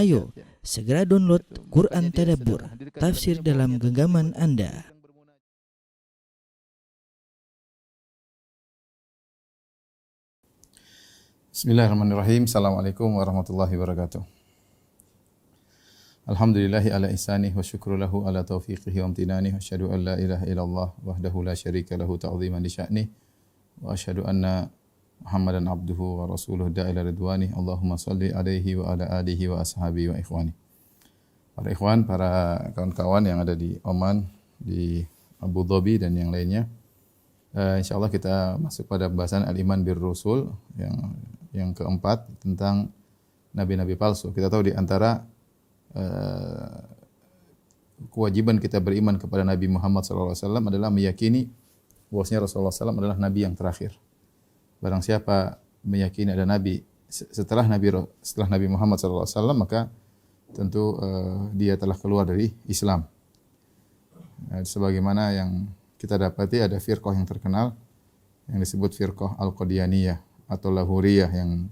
Ayo, segera download Quran Tadabbur, tafsir dalam genggaman Anda. Bismillahirrahmanirrahim. Assalamualaikum warahmatullahi wabarakatuh. Alhamdulillahi ala ihsanih wa syukru lahu ala taufiqihi wa amtinani wa asyhadu an la ilaha illallah wahdahu la syarika lahu ta'ziman li sya'nih wa asyhadu anna Muhammadan abduhu wa rasuluhu da'ila ridwani. Allahumma salli alaihi wa ala alihi wa ashabihi wa ikhwani. Para ikhwan, para kawan-kawan yang ada di Oman, di Abu Dhabi dan yang lainnya. Insyaallah kita masuk pada pembahasan al-iman bir rusul yang keempat tentang nabi-nabi palsu. Kita tahu di antara kewajiban kita beriman kepada Nabi Muhammad SAW adalah meyakini bahwasanya Rasulullah SAW adalah nabi yang terakhir. Barang siapa meyakini ada nabi setelah Nabi Muhammad SAW, maka tentu dia telah keluar dari Islam. Sebagaimana yang kita dapati ada firqah yang terkenal yang disebut firqah Al-Qadianiyah atau Lahuriyah yang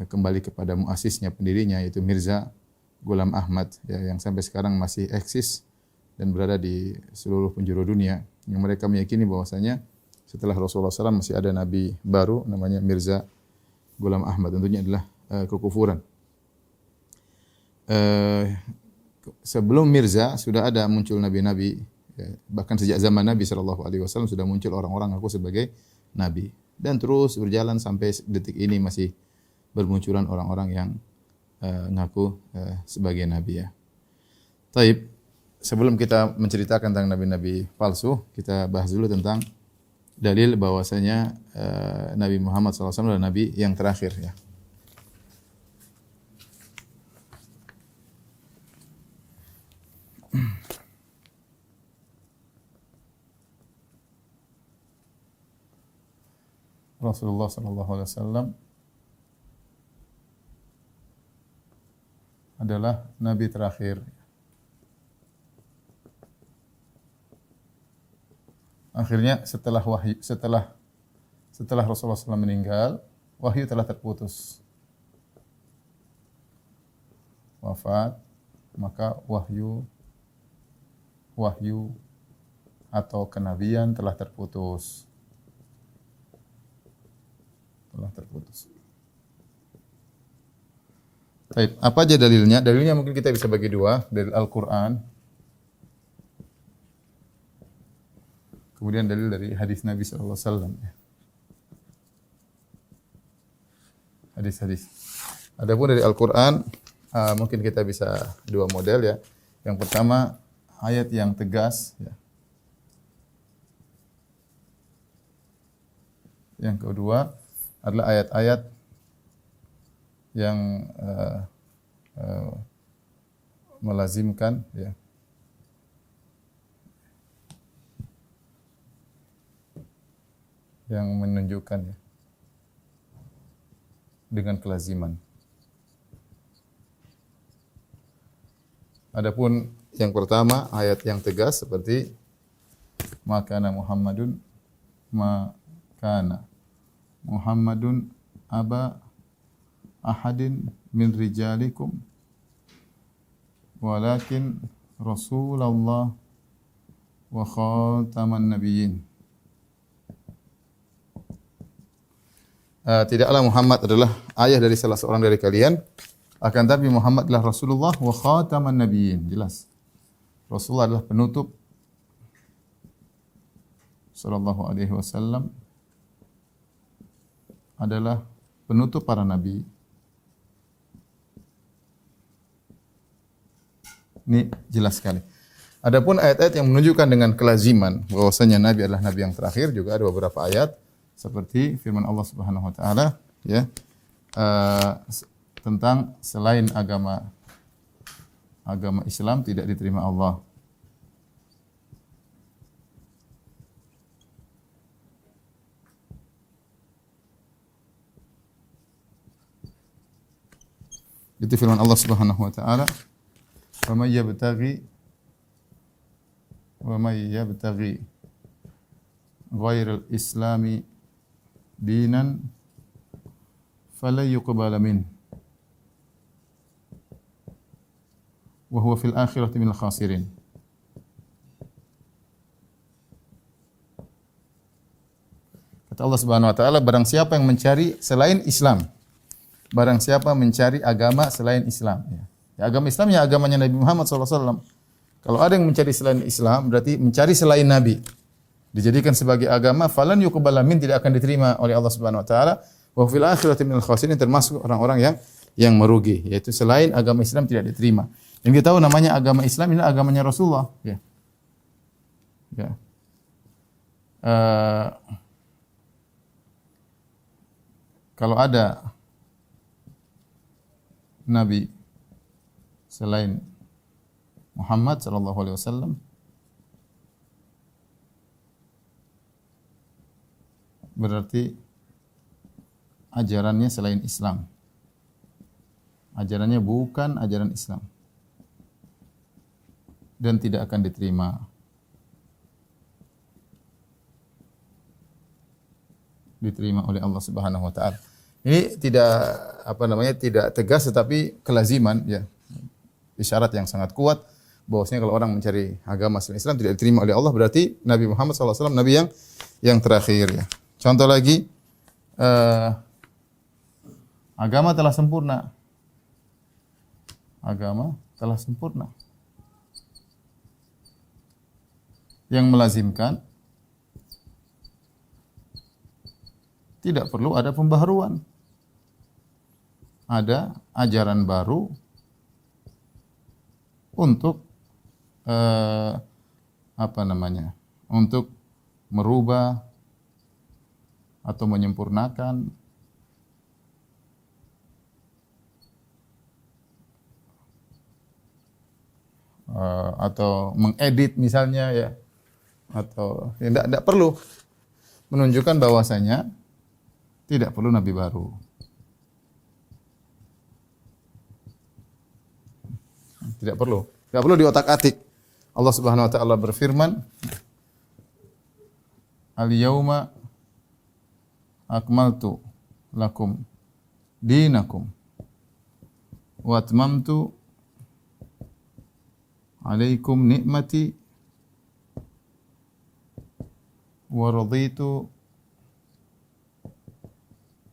kembali kepada muasisnya, pendirinya, yaitu Mirza Ghulam Ahmad, ya, yang sampai sekarang masih eksis dan berada di seluruh penjuru dunia. Yang mereka meyakini bahwasanya setelah Rasulullah SAW masih ada nabi baru namanya Mirza Ghulam Ahmad. Tentunya adalah kekufuran. Sebelum Mirza sudah ada muncul nabi-nabi. Ya, bahkan sejak zaman Nabi SAW sudah muncul orang-orang ngaku sebagai nabi, dan terus berjalan sampai detik ini masih bermunculan orang-orang yang ngaku sebagai nabi, ya. Taib, sebelum kita menceritakan tentang nabi-nabi palsu, kita bahas dulu tentang dalil bahwasanya Nabi Muhammad SAW adalah nabi yang terakhir, ya. Rasulullah SAW adalah nabi terakhir. Akhirnya setelah Rasulullah SAW meninggal, wahyu telah terputus. Wafat, maka wahyu atau kenabian telah terputus. Baik, apa aja dalilnya? Dalilnya mungkin kita bisa bagi dua, dalil Al-Qur'an. Kemudian dalil dari hadis Nabi sallallahu alaihi wasallam. Hadis-hadis. Adapun dari Al-Qur'an, mungkin kita bisa dua model, ya. Yang pertama, ayat yang tegas, ya. Yang kedua adalah ayat-ayat yang melazimkan, ya, yang menunjukkan, ya, dengan kelaziman. Adapun yang pertama, ayat yang tegas seperti makana Muhammadun aba ahadin min rijalikum walakin Rasulullah wa khataman nabiyyin. Tidaklah Muhammad adalah ayah dari salah seorang dari kalian, akan tapi Muhammad adalah Rasulullah wa khataman nabiyyin. Jelas. Rasulullah adalah penutup sallallahu alaihi wasallam, adalah penutup para nabi. Ini jelas sekali. Adapun ayat-ayat yang menunjukkan dengan kelaziman bahwasanya nabi adalah nabi yang terakhir, juga ada beberapa ayat seperti firman Allah Subhanahu wa taala, ya, tentang selain agama Islam tidak diterima Allah. Itu firman Allah Subhanahu wa taala, "Wa may yabtaghi ghairal islami dinan falan yuqbala min wa huwa fil akhirati minal khasirin. Kata Allah Subhanahu wa taala, barang siapa yang mencari selain Islam, barang siapa mencari agama selain Islam, ya, agama Islam ya agamanya Nabi Muhammad SAW. Kalau ada yang mencari selain Islam, berarti mencari selain Nabi, dijadikan sebagai agama, falan yuqbala min, tidak akan diterima oleh Allah Subhanahu wa taala. Wa fil akhirati minal khasirin, termasuk orang-orang yang merugi, yaitu selain agama Islam tidak diterima. Yang kita tahu namanya agama Islam ini agamanya Rasulullah, ya. Ya. Kalau ada nabi selain Muhammad sallallahu alaihi wasallam, berarti ajarannya selain Islam. Ajarannya bukan ajaran Islam. Dan tidak akan diterima. Diterima oleh Allah Subhanahu wa taala. Ini tidak tegas tetapi kelaziman, ya. Isyarat yang sangat kuat bahwasanya kalau orang mencari agama selain Islam tidak diterima oleh Allah, berarti Nabi Muhammad SAW nabi yang terakhir, ya. Contoh lagi, agama telah sempurna. Agama telah sempurna. Yang melazimkan tidak perlu ada pembaharuan. Ada ajaran baru untuk untuk merubah atau menyempurnakan atau mengedit misalnya, ya, atau tidak perlu, menunjukkan bahwasanya tidak perlu nabi baru. Tidak perlu diotak-atik. Allah Subhanahu wa taala berfirman, "Al-yauma akmaltu lakum dinakum wa atmamtu alaikum ni'mati wa raditu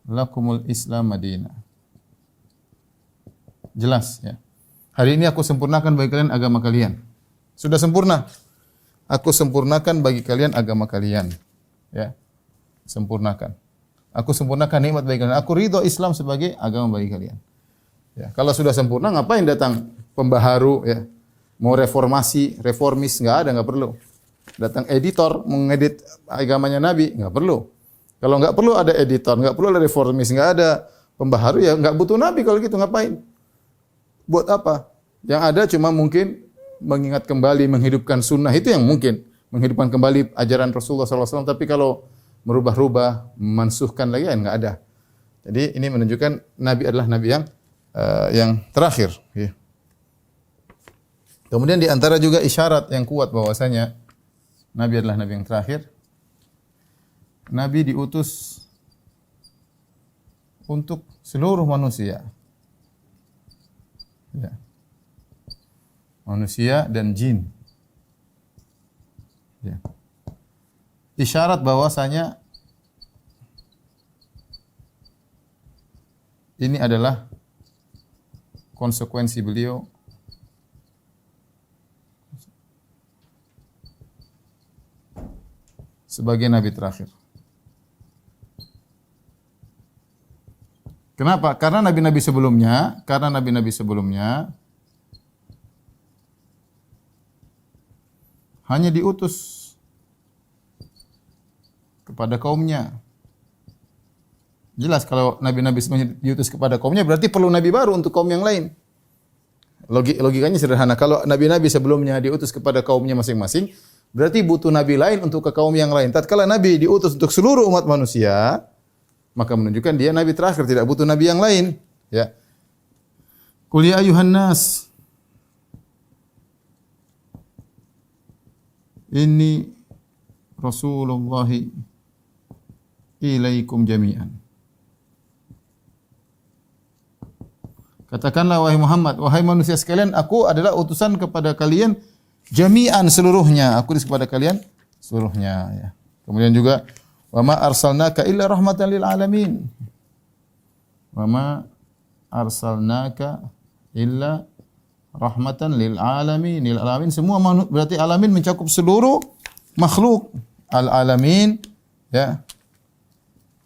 lakumul Islam madina." Jelas, ya. Hari ini aku sempurnakan bagi kalian agama kalian. Sudah sempurna. Aku sempurnakan bagi kalian agama kalian. Ya. Sempurnakan. Aku sempurnakan nikmat bagi kalian. Aku ridho Islam sebagai agama bagi kalian. Ya. Kalau sudah sempurna, ngapain datang pembaharu, ya? Mau reformis, enggak perlu. Datang editor mengedit agamanya Nabi, enggak perlu. Kalau enggak perlu ada editor, enggak perlu ada reformis, enggak ada pembaharu, ya enggak butuh Nabi kalau gitu, ngapain? Buat apa? Yang ada cuma mungkin mengingat kembali, menghidupkan sunnah, itu yang mungkin. Menghidupkan kembali ajaran Rasulullah SAW, tapi kalau merubah-rubah, memansuhkan lagi, ya enggak ada. Jadi ini menunjukkan Nabi adalah Nabi yang terakhir. Ya. Kemudian di antara juga isyarat yang kuat bahwasanya Nabi adalah Nabi yang terakhir. Nabi diutus untuk seluruh manusia. Ya. Manusia dan jin. Ya. Isyarat bahwasanya ini adalah konsekuensi beliau sebagai nabi terakhir. Kenapa? Karena nabi-nabi sebelumnya hanya diutus kepada kaumnya. Jelas kalau nabi-nabi sebelumnya diutus kepada kaumnya berarti perlu nabi baru untuk kaum yang lain. Logikanya sederhana. Kalau nabi-nabi sebelumnya diutus kepada kaumnya masing-masing, berarti butuh nabi lain untuk ke kaum yang lain. Tatkala nabi diutus untuk seluruh umat manusia, maka menunjukkan dia nabi terakhir, tidak butuh nabi yang lain, ya. Qul ya ayuhan nas inni Rasulullah ilaikum jami'an. Katakanlah wahai Muhammad, wahai manusia sekalian, aku adalah utusan kepada kalian jami'an seluruhnya. Aku kepada kalian seluruhnya ya. Kemudian juga wa ma arsalnaka illa rahmatan lil alamin. Wa ma arsalnaka illa rahmatan lil alamin. Lil alamin semua berarti alamin mencakup seluruh makhluk. Al alamin ya.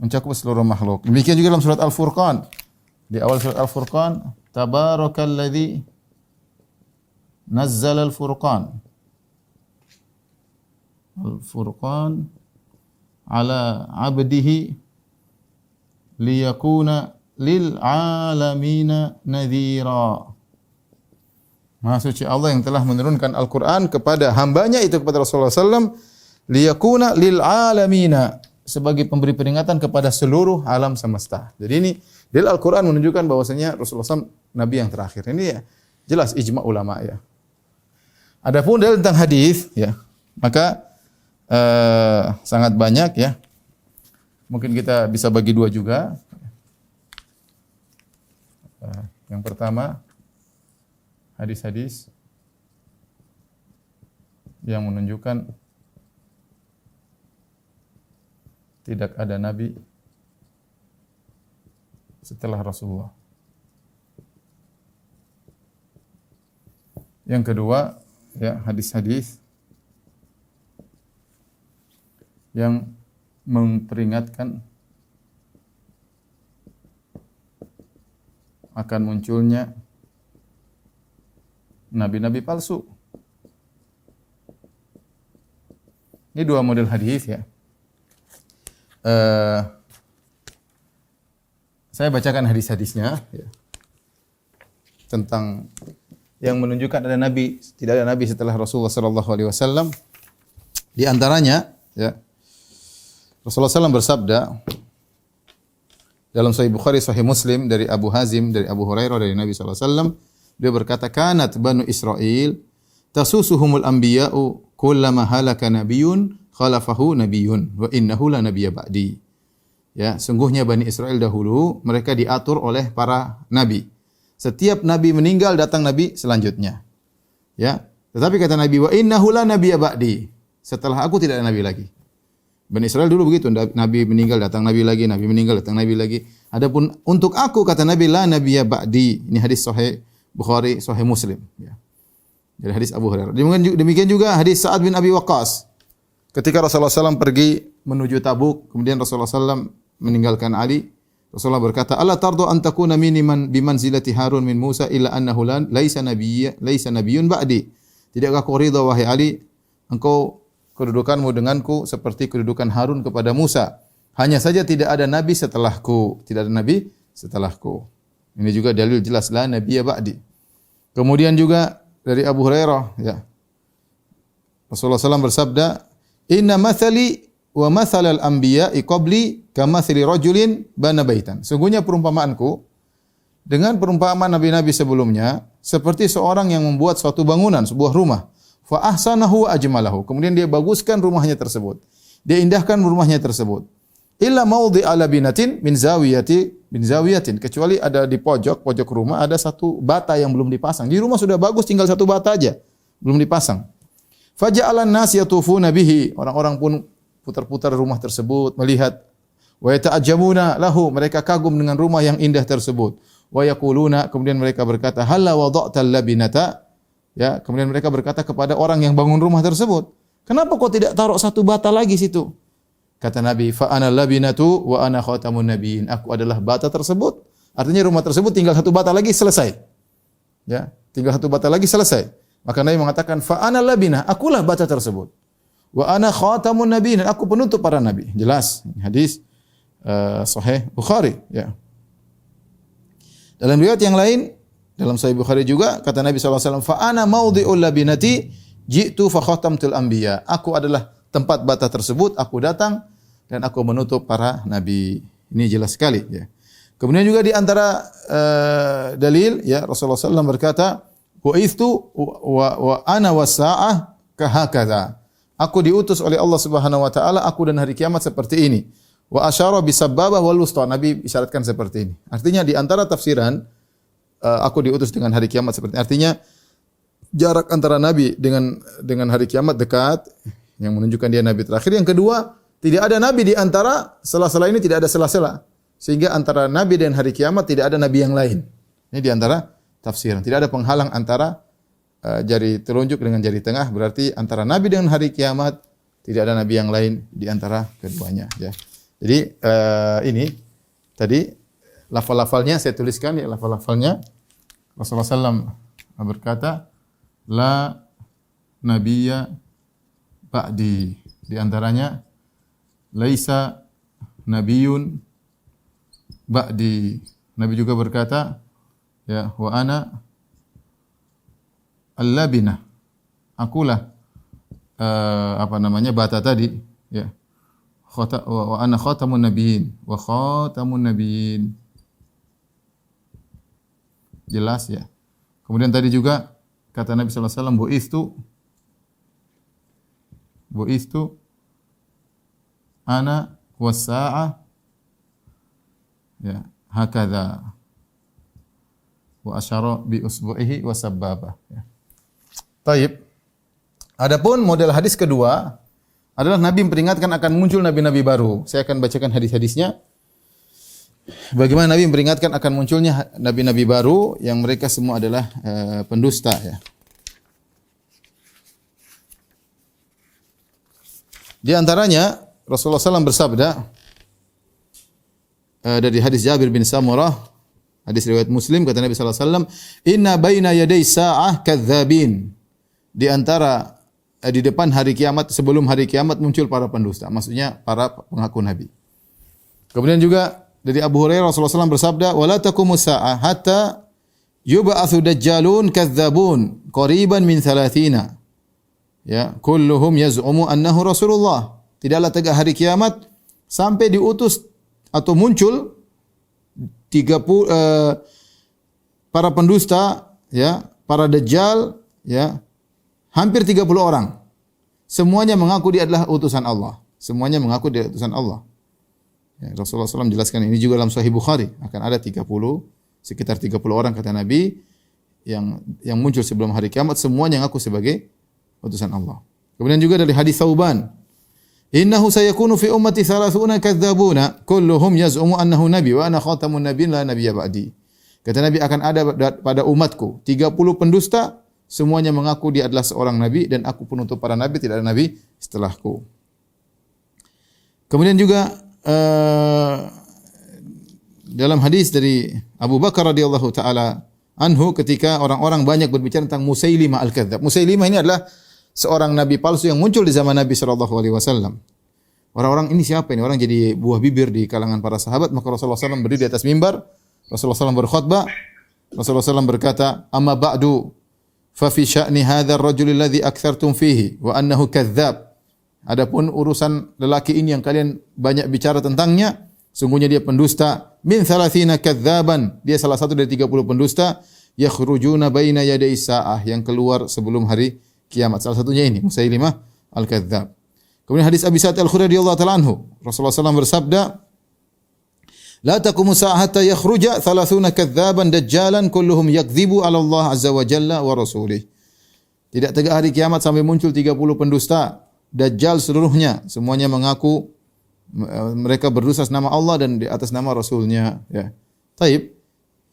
Mencakup seluruh makhluk. Demikian juga dalam surat Al-Furqan. Di awal surat Al-Furqan, tabarakalladzi nazzala al-furqan. Al-Furqan ala 'abdihi liyakuna lil 'alamina nadhira. Maha suci Allah yang telah menurunkan Al-Qur'an kepada hambanya itu kepada Rasulullah SAW liyakuna lil 'alamina sebagai pemberi peringatan kepada seluruh alam semesta. Jadi ini dalil Al-Qur'an menunjukkan bahwasanya Rasulullah SAW nabi yang terakhir. Ini ya jelas ijma' ulama ya. Adapun dalil tentang hadis ya, maka sangat banyak ya. Mungkin kita bisa bagi dua juga. Yang pertama, hadis-hadis yang menunjukkan tidak ada nabi setelah Rasulullah. Yang kedua, ya, hadis-hadis yang memperingatkan akan munculnya nabi-nabi palsu. Ini dua model hadis ya. Saya bacakan hadis-hadisnya ya, tentang yang menunjukkan ada nabi, tidak ada nabi setelah Rasulullah sallallahu alaihi wasallam. Di antaranya ya, Rasulullah SAW bersabda dalam Sahih Bukhari, Sahih Muslim dari Abu Hazim, dari Abu Hurairah, dari Nabi SAW. Dia berkata, kanat banu Israel tasusuhumul anbiya'u kullama halaka nabiyyun khalafahu nabiyyun wa innahu la nabiyya ba'di. Ya, sungguhnya Bani Israel dahulu mereka diatur oleh para nabi. Setiap nabi meninggal datang nabi selanjutnya. Ya, tetapi kata Nabi, wa innahu la nabiyya ba'di. Setelah aku tidak ada nabi lagi. Bani Israel dulu begitu, nabi meninggal datang nabi lagi, nabi meninggal datang nabi lagi. Adapun untuk aku kata Nabi, la nabiyya ba'di. Ini hadis Sahih Bukhari, Sahih Muslim ya. Dari hadis Abu Hurairah. Demikian juga hadis Sa'ad bin Abi Waqqas. Ketika Rasulullah SAW pergi menuju Tabuk, kemudian Rasulullah SAW meninggalkan Ali, Rasulullah berkata, "Alla tardu an takuna miniman bimanzilati Harun min Musa illa annahu laisa nabiyyun ba'di." Tidakkah kau ridha wahai Ali, engkau kedudukanmu denganku seperti kedudukan Harun kepada Musa. Hanya saja tidak ada nabi setelahku, tidak ada nabi setelahku. Ini juga dalil jelas la nabiyya ba'di. Kemudian juga dari Abu Hurairah ya. Rasulullah SAW bersabda, "Inna mathali wa mathalal anbiya'i qabli kamathali rajulin bana baitan." Sungguhnya perumpamaanku dengan perumpamaan nabi-nabi sebelumnya seperti seorang yang membuat suatu bangunan, sebuah rumah. Fa ahsanahu wa ajmalahu. Kemudian dia baguskan rumahnya tersebut. Dia indahkan rumahnya tersebut. Illa maudhi'a labinatin min zawiyatin. Kecuali ada di pojok rumah ada satu bata yang belum dipasang. Di rumah sudah bagus, tinggal satu bata aja, belum dipasang. Faja'alan nas yatufuna bihi. Orang-orang pun putar-putar rumah tersebut, melihat. Wa yata'ajjabuna lahu. Mereka kagum dengan rumah yang indah tersebut. Wa yaquluna, kemudian mereka berkata, "Halla wada'tal labinata?" Ya, kemudian mereka berkata kepada orang yang bangun rumah tersebut, "Kenapa kau tidak taruh satu bata lagi situ?" Kata Nabi, "Fa ana labinatu wa ana khatamun nabiyyin." Aku adalah bata tersebut. Artinya rumah tersebut tinggal satu bata lagi selesai. Ya, tinggal satu bata lagi selesai. Maka Nabi mengatakan, "Fa ana labinah." Akulah bata tersebut. Wa ana khatamun nabiyyin. Aku penutup para nabi. Jelas hadis Sahih Bukhari ya. Dalam riwayat yang lain dalam Sahih Bukhari juga kata Nabi SAW, fa ana maudhi'ul labinati ji'tu fa khatamtul anbiya. Aku adalah tempat bata tersebut, aku datang dan aku menutup para nabi. Ini jelas sekali ya. Kemudian juga di antara dalil ya, Rasulullah SAW berkata, "Bu'ithu wa ana wasa'ah kahakadha." Aku diutus oleh Allah Subhanahu wa taala, aku dan hari kiamat seperti ini. Wa asyara bisabbabah wal wusta. Nabi isyaratkan seperti ini. Artinya di antara tafsiran aku diutus dengan hari kiamat seperti ini. Artinya jarak antara nabi dengan hari kiamat dekat, yang menunjukkan dia nabi terakhir. Yang kedua, tidak ada nabi di antara sela-sela ini, tidak ada sela-sela. Sehingga antara nabi dan hari kiamat tidak ada nabi yang lain. Ini di antara tafsiran. Tidak ada penghalang antara jari telunjuk dengan jari tengah, berarti antara nabi dengan hari kiamat tidak ada nabi yang lain di antara keduanya, ya. Jadi ini tadi lafal-lafalnya saya tuliskan, ya, lafal-lafalnya. Rasulullah SAW berkata, la nabiyya ba'di. Di antaranya, laisa nabiyun ba'di. Nabi juga berkata, ya, wa ana al-labinah. Akulah bata tadi, ya. Wa ana khatamun nabiyyin wa khatamun nabiyyin. Jelas, ya. Kemudian tadi juga kata Nabi sallallahu alaihi wasallam, bu'istu ana was-sa'ah, ya, hakadha, wa asyara bi usbu'ihi wa sabbaba, ya. Taib. Adapun model hadis kedua adalah Nabi memperingatkan akan muncul nabi-nabi baru. Saya akan bacakan hadis-hadisnya. Bagaimana Nabi memperingatkan akan munculnya nabi-nabi baru yang mereka semua adalah pendusta, ya. Di antaranya Rasulullah SAW bersabda dari hadis Jabir bin Samurah, hadis riwayat Muslim, kata Nabi SAW, inna baina yaday sa'ah kadzabin. Di antara di depan hari kiamat, sebelum hari kiamat muncul para pendusta, maksudnya para pengaku nabi. Kemudian juga dari Abu Hurairah Rasulullah SAW bersabda, wala taqumus sa'ah hatta yub'atsu dajjalun kadzabun qariban min 30. Ya, kulluhum yaz'umu annahu Rasulullah. Tidaklah tegak hari kiamat sampai diutus atau muncul 30 para pendusta, ya, para dajjal, ya, hampir 30 orang. Semuanya mengaku dia adalah utusan Allah. Semuanya mengaku dia utusan Allah. Ya, Rasulullah SAW menjelaskan ini juga dalam Sahih Bukhari, akan ada sekitar 30 orang kata Nabi yang muncul sebelum hari kiamat, semuanya mengaku sebagai utusan Allah. Kemudian juga dari hadis Thauban, innahu sayakunu fi ummati 30 kadzabuna kulluhum yaz'umu annahu nabi wa ana khatamun nabiyyin la nabiyya ba'di. Kata Nabi, akan ada pada umatku 30 pendusta, semuanya mengaku dia adalah seorang nabi dan aku penutup para nabi, tidak ada nabi setelahku. Kemudian juga dalam hadis dari Abu Bakar radhiyallahu taala anhu, ketika orang-orang banyak berbicara tentang Musailimah al-Kadzdzab. Musailimah ini adalah seorang nabi palsu yang muncul di zaman Nabi sallallahu alaihi wasallam. Orang-orang ini siapa ini? Orang jadi buah bibir di kalangan para sahabat. Maka Rasulullah SAW berdiri di atas mimbar. Rasulullah SAW berkhutbah. Rasulullah SAW berkata, amma ba'du fa fi sya'ni hadzal rajul alladhi aktsartum fihi wa annahu kadzdzab. Adapun urusan lelaki ini yang kalian banyak bicara tentangnya, sungguhnya dia pendusta. Min 30 kadzaban, dia salah satu dari 30 pendusta, yakhrujuna baina yaday sa'ah, yang keluar sebelum hari kiamat. Salah satunya ini Musailimah al-Kadzdzab. Kemudian hadis Abi Sa'id al-Khudri radhiyallahu ta'ala anhu, Rasulullah SAW bersabda, la taqumu sa'ah hatta yakhruja 30 kadzaban dajjalan kulluhum yakdzibu 'ala Allah azza wa jalla wa rasulih. Tidak tegak hari kiamat sampai muncul 30 pendusta, dajjal seluruhnya, semuanya mengaku mereka berdusta atas nama Allah dan di atas nama Rasulnya, ya. Taib.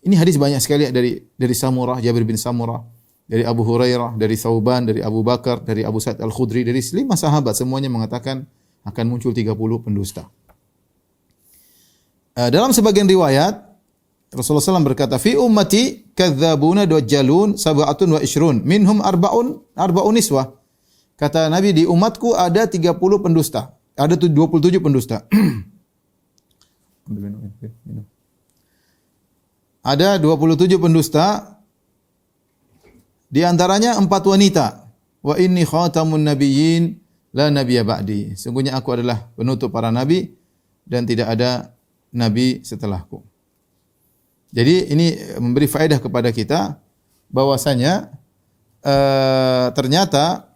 Ini hadis banyak sekali dari Samurah, Jabir bin Samurah, dari Abu Hurairah, dari Thauban, dari Abu Bakar, dari Abu Sa'id al-Khudri, dari 5 sahabat, semuanya mengatakan akan muncul 30 pendusta. Dalam sebagian riwayat Rasulullah SAW berkata, fi ummati kadzdzabuna dajjalun sab'atun wa ishrun minhum arba'un niswah. Kata Nabi, di umatku ada 30 pendusta, ada 27 pendusta. Ada 27 pendusta, di antaranya 4 wanita. Wa inni khatamun nabiyyin la nabiyya ba'di. Sungguhnya aku adalah penutup para nabi dan tidak ada nabi setelahku. Jadi ini memberi faedah kepada kita bahwasanya ternyata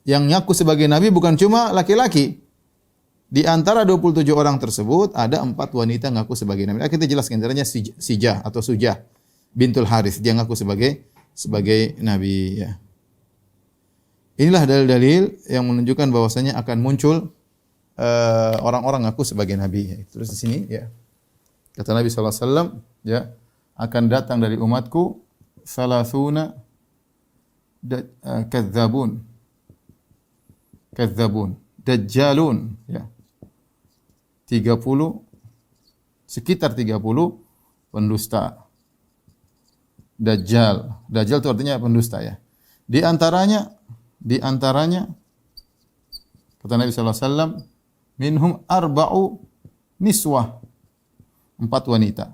yang ngaku sebagai nabi bukan cuma laki-laki. Di antara 27 orang tersebut ada 4 wanita ngaku sebagai nabi. Kita jelaskan, antaranya Sijah atau Sujah. bintul Harith, dia ngaku sebagai nabi ya. Inilah dalil-dalil yang menunjukkan bahwasanya akan muncul orang-orang ngaku sebagai nabi. Terus di sini ya. Kata Nabi sallallahu alaihi wasallam ya, akan datang dari umatku salasuna kadzabun. Dajjalun ya. 30 sekitar 30 pendusta. Dajjal itu artinya pendusta ya. Di antaranya kata Nabi sallallahu alaihi wasallam minhum arba'u niswah, 4 wanita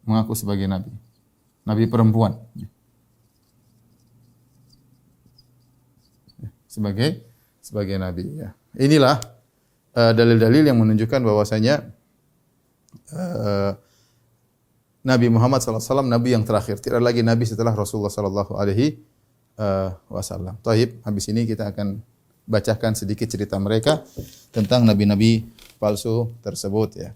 mengaku sebagai nabi perempuan sebagai nabi ya. Inilah dalil-dalil yang menunjukkan bahwasanya Nabi Muhammad SAW nabi yang terakhir, tidak lagi nabi setelah Rasulullah sallallahu alaihi wasallam. Taib, habis ini kita akan bacakan sedikit cerita mereka tentang nabi-nabi palsu tersebut ya.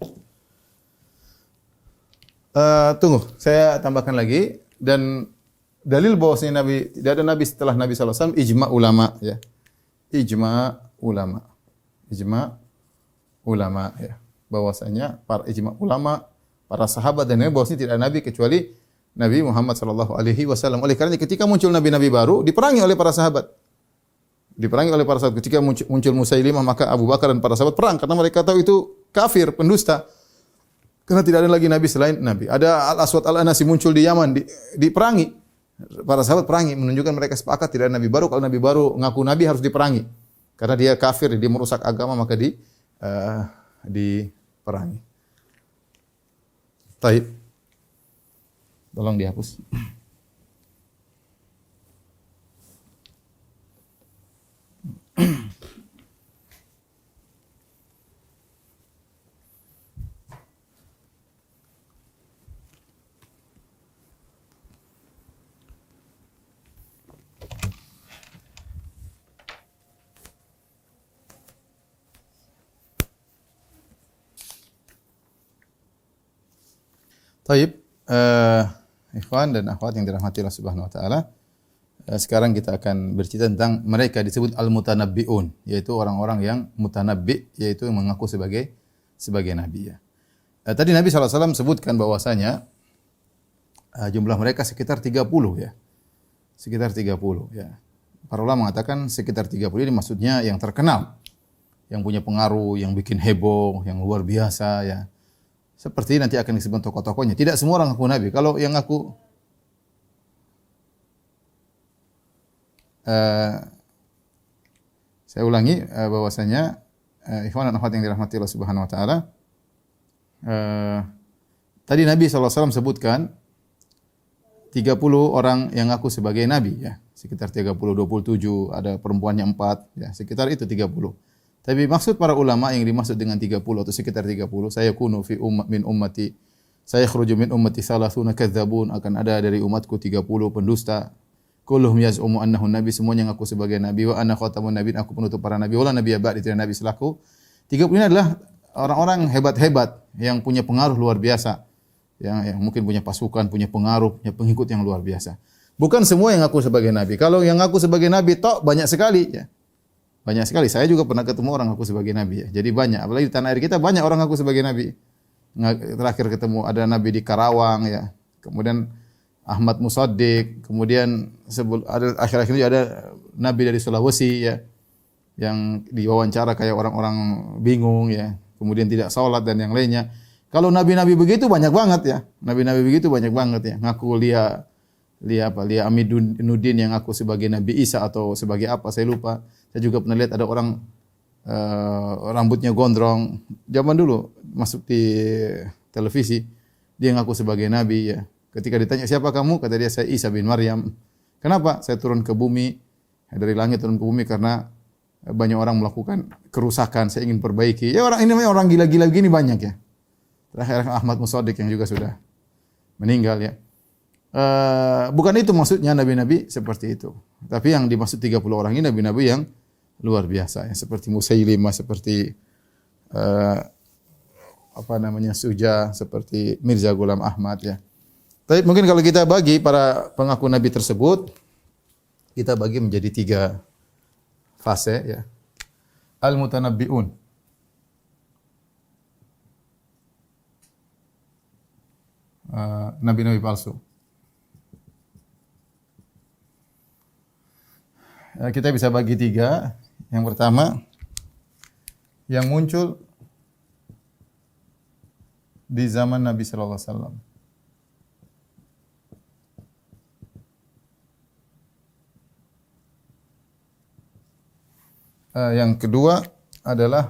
Tunggu, saya tambahkan lagi, dan dalil bahwasanya nabi tidak ada nabi setelah Nabi sallallahu alaihi wasallam, ijma ulama ya. Ijma ulama ya. Bahwasanya para ijma ulama, para sahabat dan nabi bahwasanya tidak ada nabi kecuali Nabi Muhammad sallallahu alaihi wasallam. Oleh karena ketika muncul nabi-nabi baru diperangi oleh para sahabat. Ketika muncul Musailimah, maka Abu Bakar dan para sahabat perang karena mereka tahu itu kafir, pendusta. Karena tidak ada lagi nabi selain nabi. Ada Al-Aswad Al-Anasi muncul di Yaman, diperangi. Para sahabat perangi, menunjukkan mereka sepakat tidak ada nabi baru. Kalau nabi baru ngaku nabi harus diperangi. Karena dia kafir, dia merusak agama, maka diperangi. Taib. Tolong dihapus. Taib, ikhwan dan akhwat yang dirahmati Allah Subhanahu wa taala. Sekarang kita akan bercerita tentang mereka disebut al-mutanabbi'un, yaitu orang-orang yang mutanabbi, yaitu yang mengaku sebagai nabi ya. Tadi Nabi sallallahu alaihi wasallam sebutkan bahwasanya jumlah mereka sekitar 30 ya. Sekitar 30 ya. Para ulama mengatakan sekitar 30 ini maksudnya yang terkenal, yang punya pengaruh, yang bikin heboh, yang luar biasa ya. Seperti nanti akan disebut tokoh-tokohnya. Tidak semua orang ngaku nabi. Kalau yang ngaku saya ulangi bahwasanya ikhwan dan akhwat yang dirahmati Allah Subhanahu wa taala, tadi Nabi sallallahu alaihi wasallam sebutkan 30 orang yang ngaku sebagai nabi ya. Sekitar 30, 27, ada perempuannya 4 ya, sekitar itu 30. Tapi maksud para ulama yang dimaksud dengan 30 atau sekitar 30, saya kunu fi min ummati, saya khruju min ummati salasuna kadzabun, akan ada dari umatku 30 pendusta. Kulluhum yaz'umu annahu nabi, semuanya ngaku sebagai nabi, wa ana khatamun nabiin, aku penutup para nabi, wala nabiyya ba'di, tidak nabi setelahku. 30 ini adalah orang-orang hebat-hebat yang punya pengaruh luar biasa. Yang mungkin punya pasukan, punya pengaruh, punya pengikut yang luar biasa. Bukan semua yang ngaku sebagai nabi. Kalau yang ngaku sebagai nabi tok banyak sekali ya. Banyak sekali. Saya juga pernah ketemu orang ngaku sebagai nabi ya. Jadi banyak. Apalagi di tanah air kita banyak orang ngaku sebagai nabi. Terakhir ketemu ada nabi di Karawang ya. Kemudian Ahmad Musaddiq, kemudian akhir-akhir ini ada nabi dari Sulawesi ya. Yang diwawancara kayak orang-orang bingung ya. Kemudian tidak salat dan yang lainnya. Kalau nabi-nabi begitu banyak banget ya. Nabi-nabi begitu banyak banget ya. Ngaku Lia Amiduddin yang ngaku sebagai Nabi Isa atau sebagai apa saya lupa. Saya juga pernah lihat ada orang rambutnya gondrong. Zaman dulu masuk di televisi, dia ngaku sebagai nabi ya. Ketika ditanya siapa kamu, kata dia saya Isa bin Maryam. Kenapa? Saya turun ke bumi, dari langit turun ke bumi karena banyak orang melakukan kerusakan, saya ingin perbaiki. Ya orang ini namanya orang gila-gila begini banyak ya. Terakhir Ahmad Musaddiq yang juga sudah meninggal ya. Bukan itu maksudnya nabi-nabi seperti itu. Tapi yang dimaksud 30 orang ini nabi-nabi yang luar biasa ya. Seperti Musailimah, seperti suja seperti Mirza Ghulam Ahmad ya. Tapi mungkin kalau kita bagi para pengaku nabi tersebut, kita bagi menjadi 3 fase ya. Al-mutanabbi'un. Nabi-nabi palsu. Kita bisa bagi 3. Yang pertama, yang muncul di zaman Nabi sallallahu alaihi wasallam. Yang kedua adalah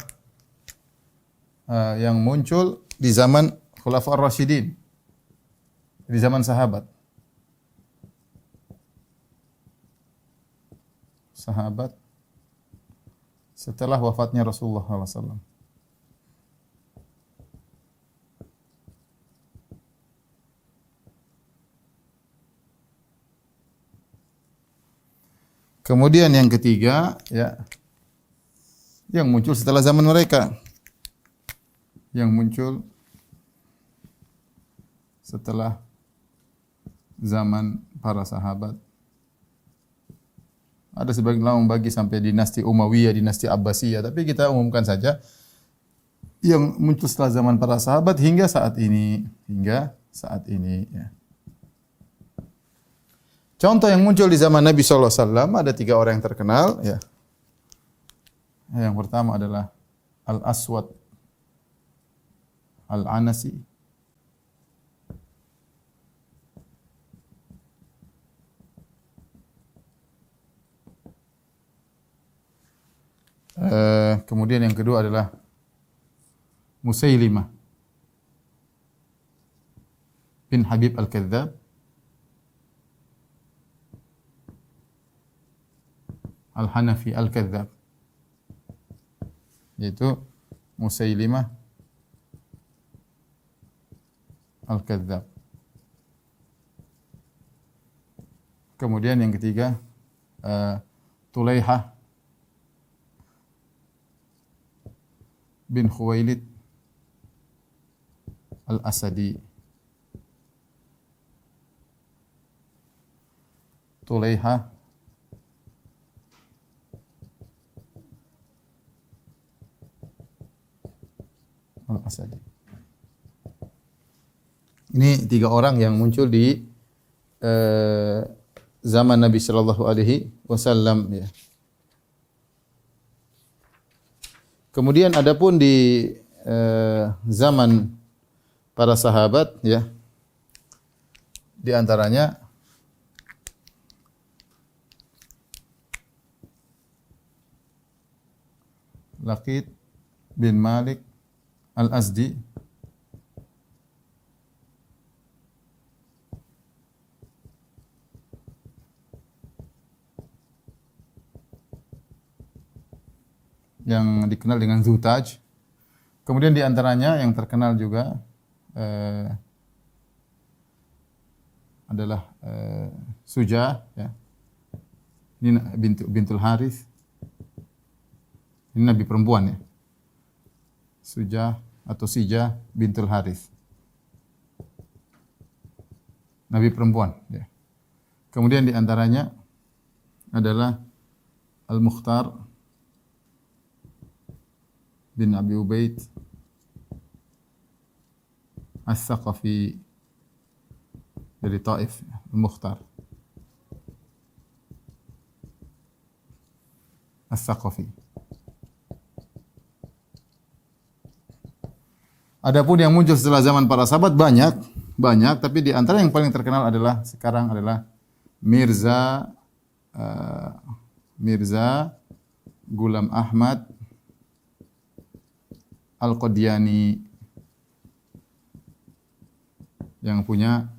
yang muncul di zaman Khulafaur Rasyidin, di zaman sahabat. Sahabat setelah wafatnya Rasulullah SAW. Kemudian yang ketiga, ya, yang muncul setelah zaman mereka, yang muncul setelah zaman para sahabat. Ada sebagian ulama membagi sampai dinasti Umayyah, dinasti Abbasiyah, tapi kita umumkan saja yang muncul setelah zaman para sahabat hingga saat ini, ya. Contoh yang muncul di zaman Nabi sallallahu alaihi wasallam ada 3 orang yang terkenal, ya. Yang pertama adalah Al-Aswad Al-Anasi. Kemudian yang kedua adalah Musailimah bin Habib Al-Kadzdzab. Al-Hanafi Al-Kadzdzab, yaitu Musailimah Al-Kadzdzab. Kemudian yang ketiga Tulaihah bin Khuwailid Al-Asadi. Tulaihah Al-Asadi. Ini 3 orang yang muncul di zaman Nabi sallallahu alaihi wasallam, ya. Kemudian adapun di zaman para sahabat, ya, di antaranya Laqit bin Malik Al-Azdi, yang dikenal dengan Zutaj. Kemudian di antaranya yang terkenal juga adalah Suja, ya. Ini bintul Harith. Ini nabi perempuan, ya. Suja atau Sija bintul Harith. Nabi perempuan, ya. Kemudian di antaranya adalah Al-Mukhtar bin Abi Ubaid As-Saqafi dari Taif, Al-Mukhtar As-Saqafi. Adapun yang muncul setelah zaman para sahabat banyak, tapi di antara yang paling terkenal adalah sekarang adalah Mirza Ghulam Ahmad Al-Qadiani, yang punya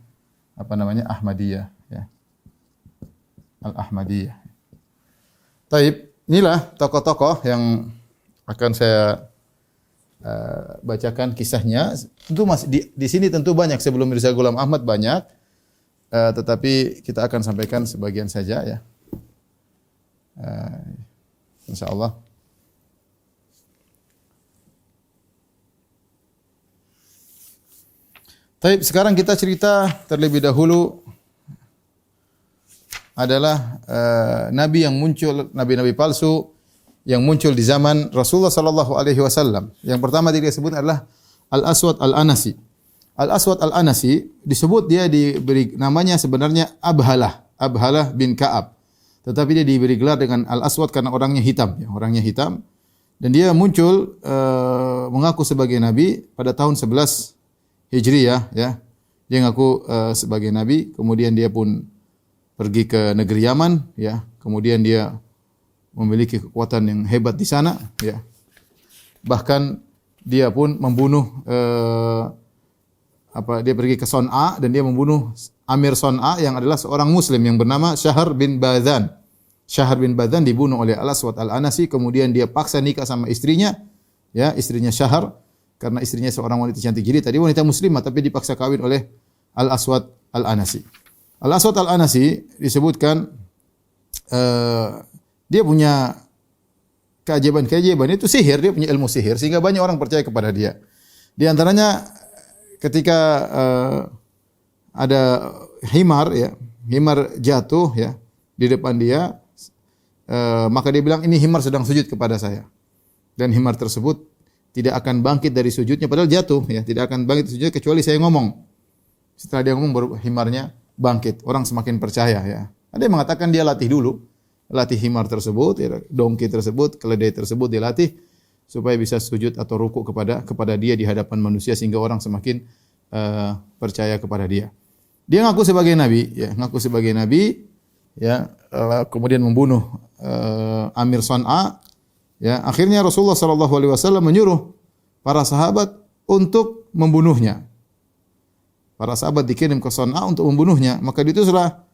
Ahmadiyah, ya. Al-Ahmadiyah. Taib, inilah tokoh-tokoh yang akan saya bacakan kisahnya. Tentu masih di sini tentu banyak, sebelum Mirza Ghulam Ahmad banyak, tetapi kita akan sampaikan sebagian saja, ya. Insyaallah. Baik, sekarang kita cerita terlebih dahulu adalah nabi yang muncul, nabi-nabi palsu yang muncul di zaman Rasulullah sallallahu alaihi wasallam. Yang pertama dia sebut adalah Al-Aswad Al-Anasi. Al-Aswad Al-Anasi disebut dia diberi namanya sebenarnya Abhalah bin Ka'ab. Tetapi dia diberi gelar dengan Al-Aswad karena orangnya hitam, ya, orangnya hitam. Dan dia muncul mengaku sebagai nabi pada tahun 11 Hijriyah, ya. Dia ngaku sebagai nabi, kemudian dia pun pergi ke negeri Yaman, ya. Kemudian dia memiliki kekuatan yang hebat di sana, ya. Bahkan dia pun membunuh dia pergi ke Son'a dan dia membunuh Amir Son'a yang adalah seorang muslim yang bernama Syahr bin Badhan. Syahr bin Badhan dibunuh oleh Al-Aswad Al-Anasi, kemudian dia paksa nikah sama istrinya, ya, istrinya Syahr, karena istrinya seorang wanita cantik. Jadi tadi wanita muslimah tapi dipaksa kawin oleh Al-Aswad Al-Anasi. Al-Aswad Al-Anasi disebutkan dia punya keajaiban itu sihir, dia punya ilmu sihir sehingga banyak orang percaya kepada dia. Di antaranya ketika ada himar, ya, himar jatuh, ya, di depan dia, maka dia bilang ini himar sedang sujud kepada saya. Dan himar tersebut tidak akan bangkit dari sujudnya padahal jatuh, ya, tidak akan bangkit dari sujudnya kecuali saya ngomong. Setelah dia ngomong baru himarnya bangkit. Orang semakin percaya, ya. Ada yang mengatakan dia latih dulu, latih himar tersebut, ya, dongki tersebut, keledai tersebut dilatih supaya bisa sujud atau rukuk kepada dia di hadapan manusia sehingga orang semakin percaya kepada dia. Dia ngaku sebagai nabi, ya, ya, kemudian membunuh Amir Son'a, ya. Akhirnya Rasulullah sallallahu alaihi wasallam menyuruh para sahabat untuk membunuhnya. Para sahabat dikirim ke Son'a untuk membunuhnya, maka diutuslah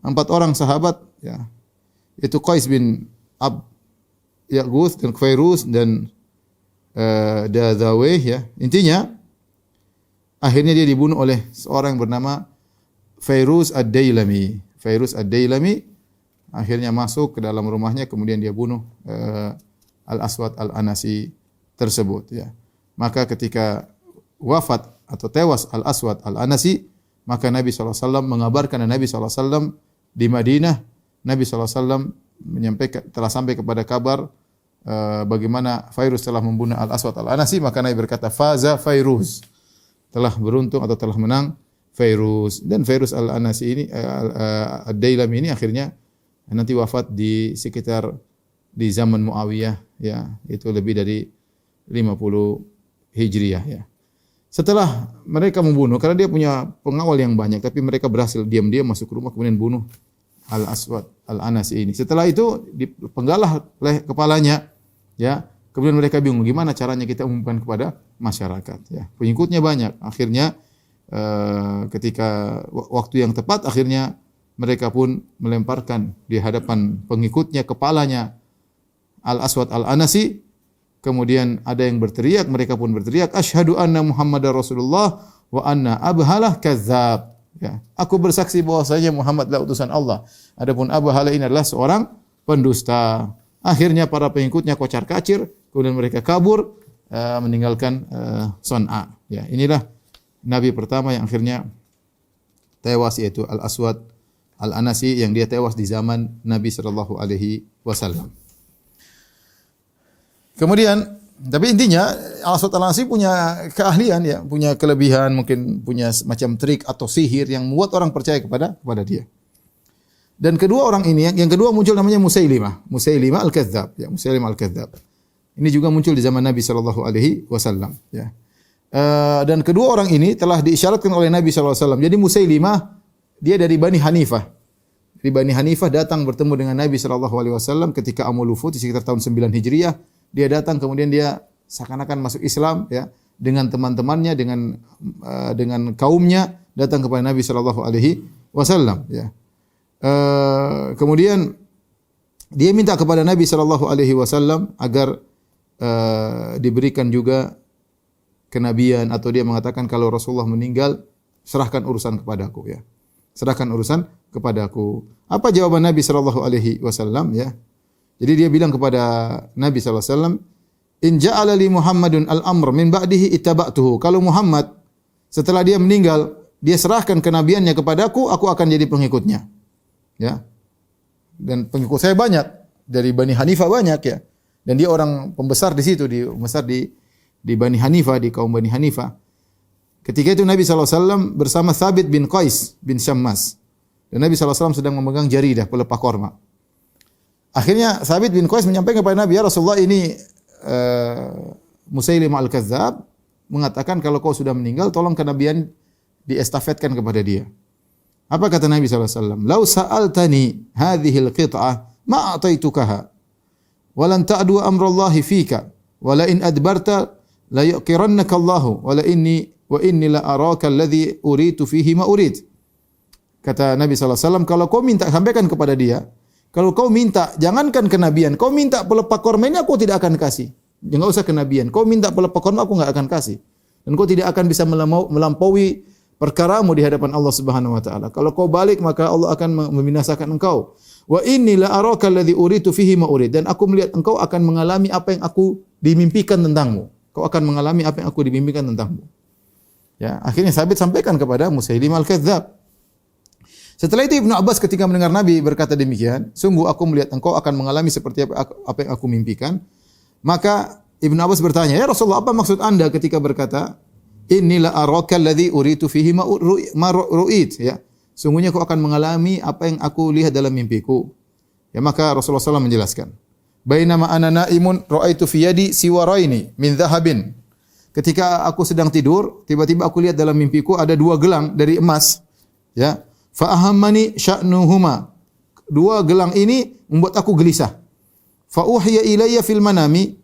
4 orang sahabat, ya. Itu Qais bin Ya'guth dan Khairus dan Dadzawih, ya. Intinya akhirnya dia dibunuh oleh seorang yang bernama Fairuz Ad-Dailami. Fairuz Ad-Dailami akhirnya masuk ke dalam rumahnya, kemudian dia bunuh Al-Aswad Al-Anasi tersebut, ya. Maka ketika wafat atau tewas Al-Aswad Al-Anasi, maka Nabi SAW mengabarkan dan Nabi SAW di Madinah, Nabi SAW menyampaikan, telah sampai kepada kabar bagaimana Fairuz telah membunuh Al-Aswad Al-Anasi, maka Nabi berkata, faza Fairuz, telah beruntung atau telah menang Fairuz. Dan Fairuz Al-Anasi ini, Ad-Dailami ini akhirnya nanti wafat di sekitar di zaman Muawiyah, ya, itu lebih dari 50 Hijriyah, ya. Setelah mereka membunuh, karena dia punya pengawal yang banyak, tapi mereka berhasil diam-diam masuk ke rumah kemudian bunuh Al-Aswad Al-Anasi ini. Setelah itu dipenggalah oleh kepalanya, ya. Kemudian mereka bingung gimana caranya kita umumkan kepada masyarakat, ya. Pengikutnya banyak. Akhirnya ketika waktu yang tepat, akhirnya mereka pun melemparkan di hadapan pengikutnya kepalanya Al-Aswad Al-Anasi. Kemudian ada yang berteriak, mereka pun berteriak, asyhadu anna Muhammadar Rasulullah wa anna Abhalah kadzdzab. Ya, aku bersaksi bahwasanya Muhammad adalah utusan Allah. Adapun Abhalah ini adalah seorang pendusta. Akhirnya para pengikutnya kocar-kacir, kemudian mereka kabur meninggalkan Son'a. Ya, inilah nabi pertama yang akhirnya tewas, yaitu Al-Aswad Al-Anasi, yang dia tewas di zaman Nabi sallallahu alaihi wasallam. Kemudian, tapi intinya Al-Aswad Al-Anasi punya keahlian, ya, punya kelebihan, mungkin punya semacam trik atau sihir yang membuat orang percaya kepada dia. Dan kedua orang ini, yang kedua muncul namanya Musailimah Al-Kadzdzab, ya, Musailimah Al-Kadzdzab. Ini juga muncul di zaman Nabi sallallahu alaihi wasallam, ya. Dan kedua orang ini telah diisyaratkan oleh Nabi sallallahu alaihi wasallam. Jadi Musailimah dia dari Bani Hanifah. Dari Bani Hanifah datang bertemu dengan Nabi sallallahu alaihi wasallam ketika Amul Wufud di sekitar tahun 9 Hijriah. Dia datang kemudian dia seakan-akan masuk Islam, ya, dengan teman-temannya, dengan kaumnya, datang kepada Nabi sallallahu alaihi wasallam, ya. Kemudian dia minta kepada Nabi sallallahu alaihi wasallam agar diberikan juga kenabian, atau dia mengatakan kalau Rasulullah meninggal, serahkan urusan kepadaku, ya. Serahkan urusan kepadaku. Apa jawaban Nabi sallallahu alaihi wasallam, ya? Jadi dia bilang kepada Nabi sallallahu alaihi wasallam, "In ja'ala li Muhammadun al-amr min ba'dihi ittaba'tuhu." Kalau Muhammad Setelah dia meninggal, dia serahkan kenabiannya kepadaku, aku akan jadi pengikutnya. Ya. Dan pengikut saya banyak, dari Bani Hanifah banyak ya. Dan dia orang pembesar di situ, di Bani Hanifah, di kaum Bani Hanifah. Ketika itu Nabi SAW bersama Thabit bin Qais bin Syammas. Dan Nabi SAW sedang memegang jaridah, pelepah korma. Akhirnya Thabit bin Qais menyampaikan kepada Nabi, ya Rasulullah, ini Musailimah al-Kadzdzab mengatakan kalau kau sudah meninggal, tolong kenabian diestafetkan kepada dia. Apa kata Nabi SAW? Lau sa'altani hadhil qit'ah ma a'taitukaha wa lan ta'du amrallahi fika wa la in adbarta la yuqirannaka Allahu wa inni la araka alladhi uritu fihi ma urid. Kata Nabi SAW, kalau kau minta, sampaikan kepada dia, kalau kau minta, jangankan kenabian, kau minta pelepah korma ini aku tidak akan kasih. Jangan usah kenabian. Kau minta pelepah korma aku enggak akan kasih. Dan kau tidak akan bisa melampaui perkaramu di hadapan Allah Subhanahu wa taala. Kalau kau balik maka Allah akan membinasakan engkau. Wa inni la araka alladhi uritu fihi ma urid. Dan aku melihat engkau akan mengalami apa yang aku dimimpikan tentangmu. Kau akan mengalami apa yang aku dimimpikan tentangmu. Ya, akhirnya Sabit sampaikan kepada Musailimah al-Kadzdzab. Setelah itu Ibnu Abbas ketika mendengar Nabi berkata demikian, sungguh aku melihat engkau akan mengalami seperti apa yang aku mimpikan. Maka Ibnu Abbas bertanya, ya Rasulullah, apa maksud anda ketika berkata, Inilah araka alladhi uritu fihi ma ru'it, ya. Sungguhnya kau akan mengalami apa yang aku lihat dalam mimpiku. Ya, maka Rasulullah SAW menjelaskan, bainama ana naimun ra'aitu fi yadi siwaraini min dhahabin. Ketika aku sedang tidur, tiba-tiba aku lihat dalam mimpiku ada dua gelang dari emas, ya. Fa ahammani sya'nuhuma. Dua gelang ini membuat aku gelisah. Fa uhiya ilayya fil manami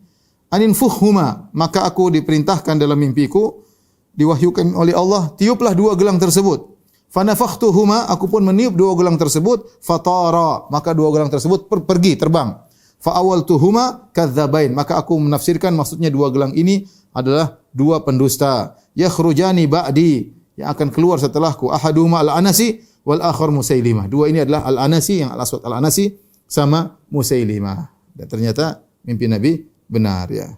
aninfuhuma. Maka aku diperintahkan dalam mimpiku, diwahyukan oleh Allah, tiuplah dua gelang tersebut. Fa nafakhtuhuma, aku pun meniup dua gelang tersebut, fatara, maka dua gelang tersebut pergi terbang. Fa awaltuhuma kadzdzabain, maka aku menafsirkan maksudnya dua gelang ini adalah dua pendusta. Yakhrujani ba'di, yang akan keluar setelahku. Ahaduhuma al-Anasi wal akhar Musailimah. Dua ini adalah Al-Anasi, yang Al-Aswad Al-Anasi sama Musailimah. Dan ternyata mimpi Nabi benar, ya.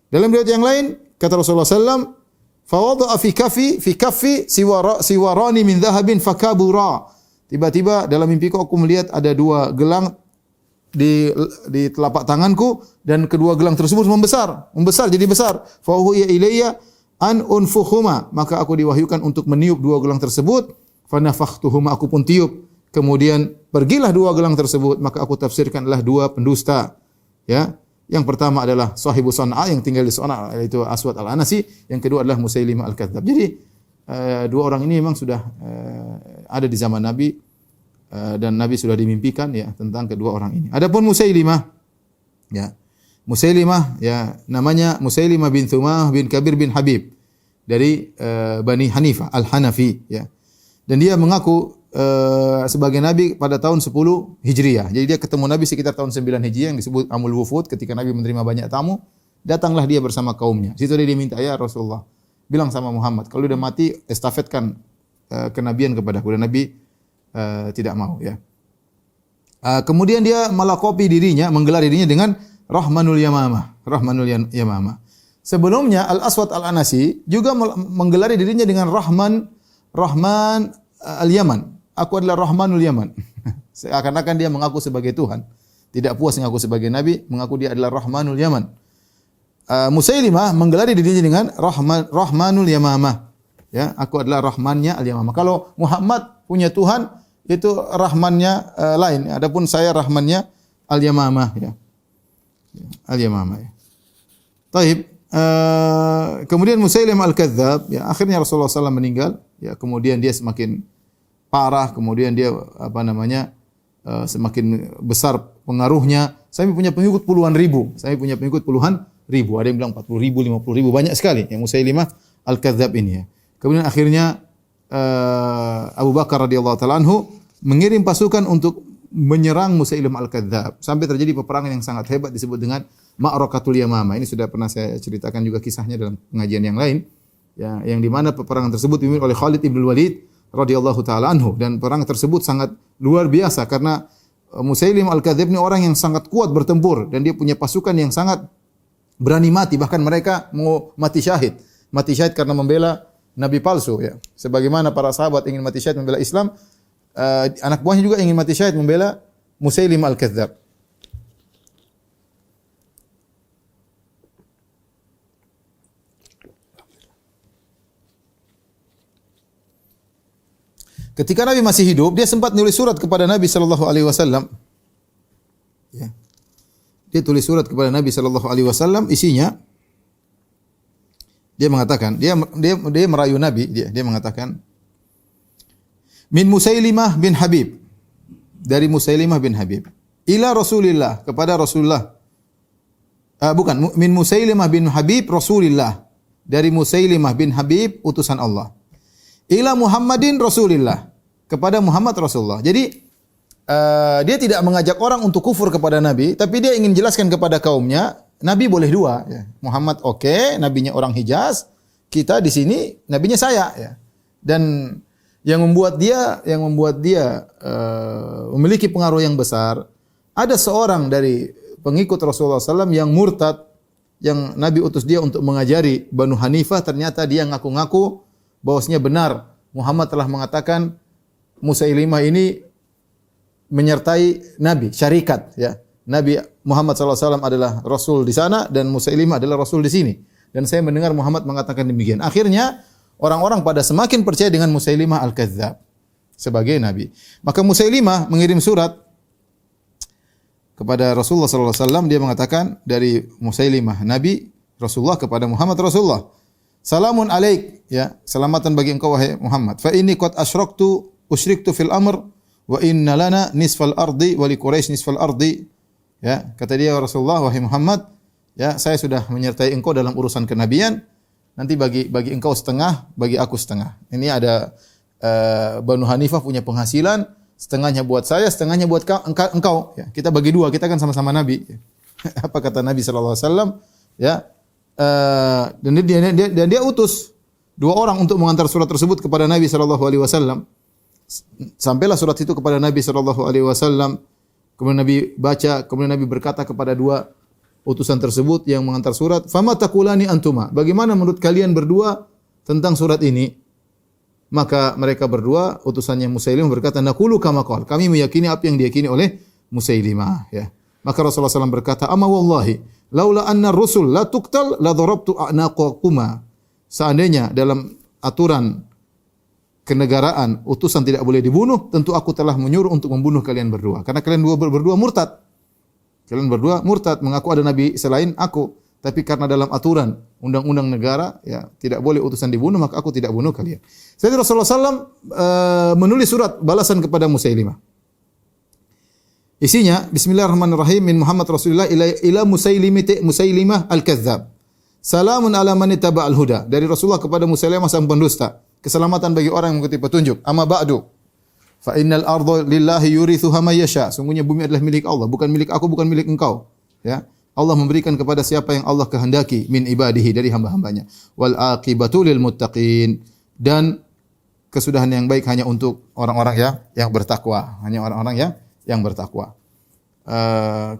Dalam riwayat yang lain kata Rasulullah SAW, fa fi kaffi siwarani min dhahabin fakabura. Tiba-tiba dalam mimpiku aku melihat ada dua gelang di telapak tanganku dan kedua gelang tersebut membesar jadi besar. Fa huwa ilayya an unfuhuma, maka aku diwahyukan untuk meniup dua gelang tersebut. Fa nafakhtuhuma, aku pun tiup. Kemudian pergilah dua gelang tersebut, maka aku tafsirkan adalah dua pendusta. Ya. Yang pertama adalah sahibu Sana'a yang tinggal di Sana'a, yaitu Aswad Al-Anasi. Yang kedua adalah Musailimah Al-Kadzdzab. Jadi dua orang ini memang sudah ada di zaman Nabi dan Nabi sudah dimimpikan ya tentang kedua orang ini. Adapun Musailimah, ya. Musailimah ya namanya Musailimah bin Thumah bin Kabir bin Habib dari Bani Hanifah Al-Hanafi, ya. Dan dia mengaku sebagai nabi pada tahun 10 Hijriah. Jadi dia ketemu Nabi sekitar tahun 9 Hijriah yang disebut Amul Wufud, ketika Nabi menerima banyak tamu, datanglah dia bersama kaumnya. Situ dia diminta, ya Rasulullah, bilang sama Muhammad, kalau udah mati estafetkan kenabian kepadaku. Dan Nabi tidak mau, ya. Kemudian dia malakopi dirinya, menggelar dirinya dengan Rahmanul Yamamah. Rahmanul Yamamah. Sebelumnya Al-Aswad Al-Anasi juga menggelar dirinya dengan Rahman Al-Yaman. Aku adalah Rahmanul Yaman. Seakan-akan dia mengaku sebagai Tuhan. Tidak puas mengaku sebagai Nabi, mengaku dia adalah Rahmanul Yaman. Musailimah menggelar dirinya dengan Rahmanul Yamamah. Ya, aku adalah Rahmannya Al-Yamamah. Kalau Muhammad punya Tuhan, itu Rahmannya lain. Adapun saya Rahmannya Al-Yamamah. Ya. Al-Yamamah. Ya. Taib. Kemudian Musailimah Al-Kadzdzab, ya, akhirnya Rasulullah SAW meninggal. Ya, kemudian dia semakin parah, kemudian dia semakin besar pengaruhnya. Saya punya pengikut puluhan ribu. Ada yang bilang 40 ribu, 50 ribu, banyak sekali yang Musailimah Al-Kadzdzab ini, ya. Kemudian akhirnya Abu Bakar radhiyallahu taala anhu mengirim pasukan untuk menyerang Musailimah Al-Kadzdzab sampai terjadi peperangan yang sangat hebat disebut dengan Ma'rakatul Yamamah. Ini sudah pernah saya ceritakan juga kisahnya dalam pengajian yang lain. Ya, yang di mana peperangan tersebut dipimpin oleh Khalid bin Walid radhiyallahu taala anhu, dan perang tersebut sangat luar biasa karena Musailimah Al-Kadzdzab ini orang yang sangat kuat bertempur dan dia punya pasukan yang sangat berani mati, bahkan mereka mau mati syahid karena membela nabi palsu ya. Sebagaimana para sahabat ingin mati syahid membela Islam, anak buahnya juga ingin mati syahid membela Musailimah al-Kadzdzab. Ketika Nabi masih hidup, dia sempat nulis surat kepada Nabi sallallahu alaihi wasallam. Ya. Dia tulis surat kepada Nabi sallallahu alaihi wasallam, isinya dia mengatakan, dia merayu Nabi, dia mengatakan min Musailimah bin Habib, dari Musailimah bin Habib ila Rasulillah, kepada Rasulullah. Bukan, min Musailimah bin Habib Rasulillah, dari Musailimah bin Habib utusan Allah. Ila Muhammadin Rasulillah, kepada Muhammad Rasulullah. Jadi dia tidak mengajak orang untuk kufur kepada Nabi, tapi dia ingin jelaskan kepada kaumnya, Nabi boleh dua. Ya. Muhammad oke, nabinya orang Hijaz, kita di sini nabinya saya. Ya. Dan yang membuat dia memiliki pengaruh yang besar, ada seorang dari pengikut Rasulullah SAW yang murtad, yang Nabi utus dia untuk mengajari Banu Hanifah. Ternyata dia ngaku-ngaku bahwasanya benar Muhammad telah mengatakan Musailimah ini menyertai Nabi, syarikat ya. Nabi Muhammad SAW adalah Rasul di sana dan Musailimah adalah Rasul di sini. Dan saya mendengar Muhammad mengatakan demikian. Akhirnya orang-orang pada semakin percaya dengan Musailimah al-Kadzdzab sebagai Nabi. Maka Musailimah mengirim surat kepada Rasulullah SAW. Dia mengatakan dari Musailimah Nabi Rasulullah kepada Muhammad Rasulullah. Salamun alaik, ya, selamatan bagi engkau wahai Muhammad. Fa inni qad usyriktu fil amr wa inna lana nisfal ardi wa li Quraisy nisfal ardi. Ya, kata dia Rasulullah, wahai Muhammad, ya, saya sudah menyertai engkau dalam urusan kenabian. Nanti bagi engkau setengah, bagi aku setengah. Ini ada Banu Hanifah punya penghasilan, setengahnya buat saya, setengahnya buat engkau. Ya, kita bagi dua, kita kan sama-sama Nabi. Apa kata Nabi sallallahu alaihi wasallam? Ya. Dan dia utus dua orang untuk mengantar surat tersebut kepada Nabi sallallahu alaihi wasallam. Sampailah surat itu kepada Nabi sallallahu alaihi wasallam. Kemudian Nabi baca, kemudian Nabi berkata kepada dua utusan tersebut yang mengantar surat, "Fama taqulani antuma?" Bagaimana menurut kalian berdua tentang surat ini? Maka mereka berdua, utusannya Musailimah berkata, "Naqulu kama qala." Kami meyakini apa yang diyakini oleh Musailimah, ya. Maka Rasulullah SAW berkata, "Amma wallahi, laula anna rusul la tuqtal la darabtu a'naqakuma." Seandainya dalam aturan kenegaraan utusan tidak boleh dibunuh, tentu aku telah menyuruh untuk membunuh kalian berdua. Karena kalian berdua murtad. Kalian berdua murtad, mengaku ada nabi selain aku. Tapi karena dalam aturan undang-undang negara, ya, tidak boleh utusan dibunuh, maka aku tidak bunuh kalian. Jadi Rasulullah SAW menulis surat balasan kepada Musailimah. Isinya, Bismillahirrahmanirrahim, min Muhammad Rasulullah ila Musailimah al-Kadzdzab. Salamun ala man ittaba'al huda. Dari Rasulullah kepada Musailimah sang pendusta. Keselamatan bagi orang yang mengikuti petunjuk. Amma ba'du. Fa innal arda lillahi yurithuha may yasha. Sungguhnya bumi adalah milik Allah, bukan milik aku, bukan milik engkau. Ya. Allah memberikan kepada siapa yang Allah kehendaki min ibadihi, dari hamba-hambanya. Wal aqibatu lil muttaqin. Dan kesudahan yang baik hanya untuk orang-orang yang bertakwa, hanya orang-orang yang bertakwa.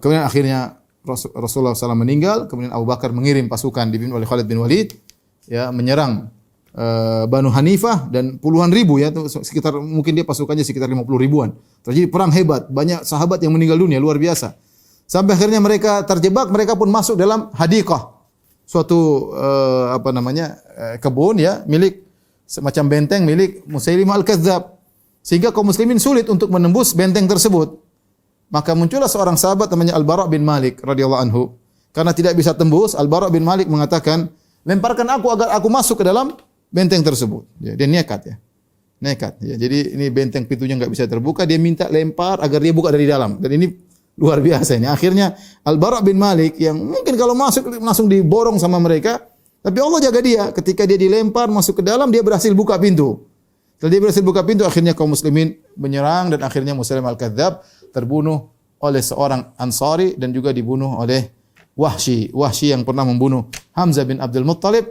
Kemudian akhirnya Rasulullah SAW meninggal, kemudian Abu Bakar mengirim pasukan dipimpin oleh Khalid bin Walid, ya, menyerang Banu Hanifah, dan puluhan ribu, ya, sekitar mungkin dia pasukannya sekitar 50 ribuan. Terjadi perang hebat, banyak sahabat yang meninggal dunia, luar biasa. Sampai akhirnya mereka terjebak, mereka pun masuk dalam hadiqah, suatu kebun, ya, milik semacam benteng milik Musailimah al-Kadzdzab. Sehingga kaum muslimin sulit untuk menembus benteng tersebut. Maka muncullah seorang sahabat namanya Al-Bara' bin Malik radhiyallahu anhu. Karena tidak bisa tembus, Al-Bara' bin Malik mengatakan, "Lemparkan aku agar aku masuk ke dalam benteng tersebut." Ya, dia nekat, ya. Nekat, ya. Jadi ini benteng pintunya enggak bisa terbuka, dia minta lempar agar dia buka dari dalam. Dan ini luar biasa ini. Akhirnya Al-Bara' bin Malik yang mungkin kalau masuk langsung diborong sama mereka, tapi Allah jaga dia. Ketika dia dilempar masuk ke dalam, dia berhasil buka pintu. Setelah dia berhasil buka pintu, akhirnya kaum muslimin menyerang, dan akhirnya Musailimah al-Kadzdzab terbunuh oleh seorang Ansari dan juga dibunuh oleh Wahsy. Wahsy yang pernah membunuh Hamzah bin Abdul Muttalib.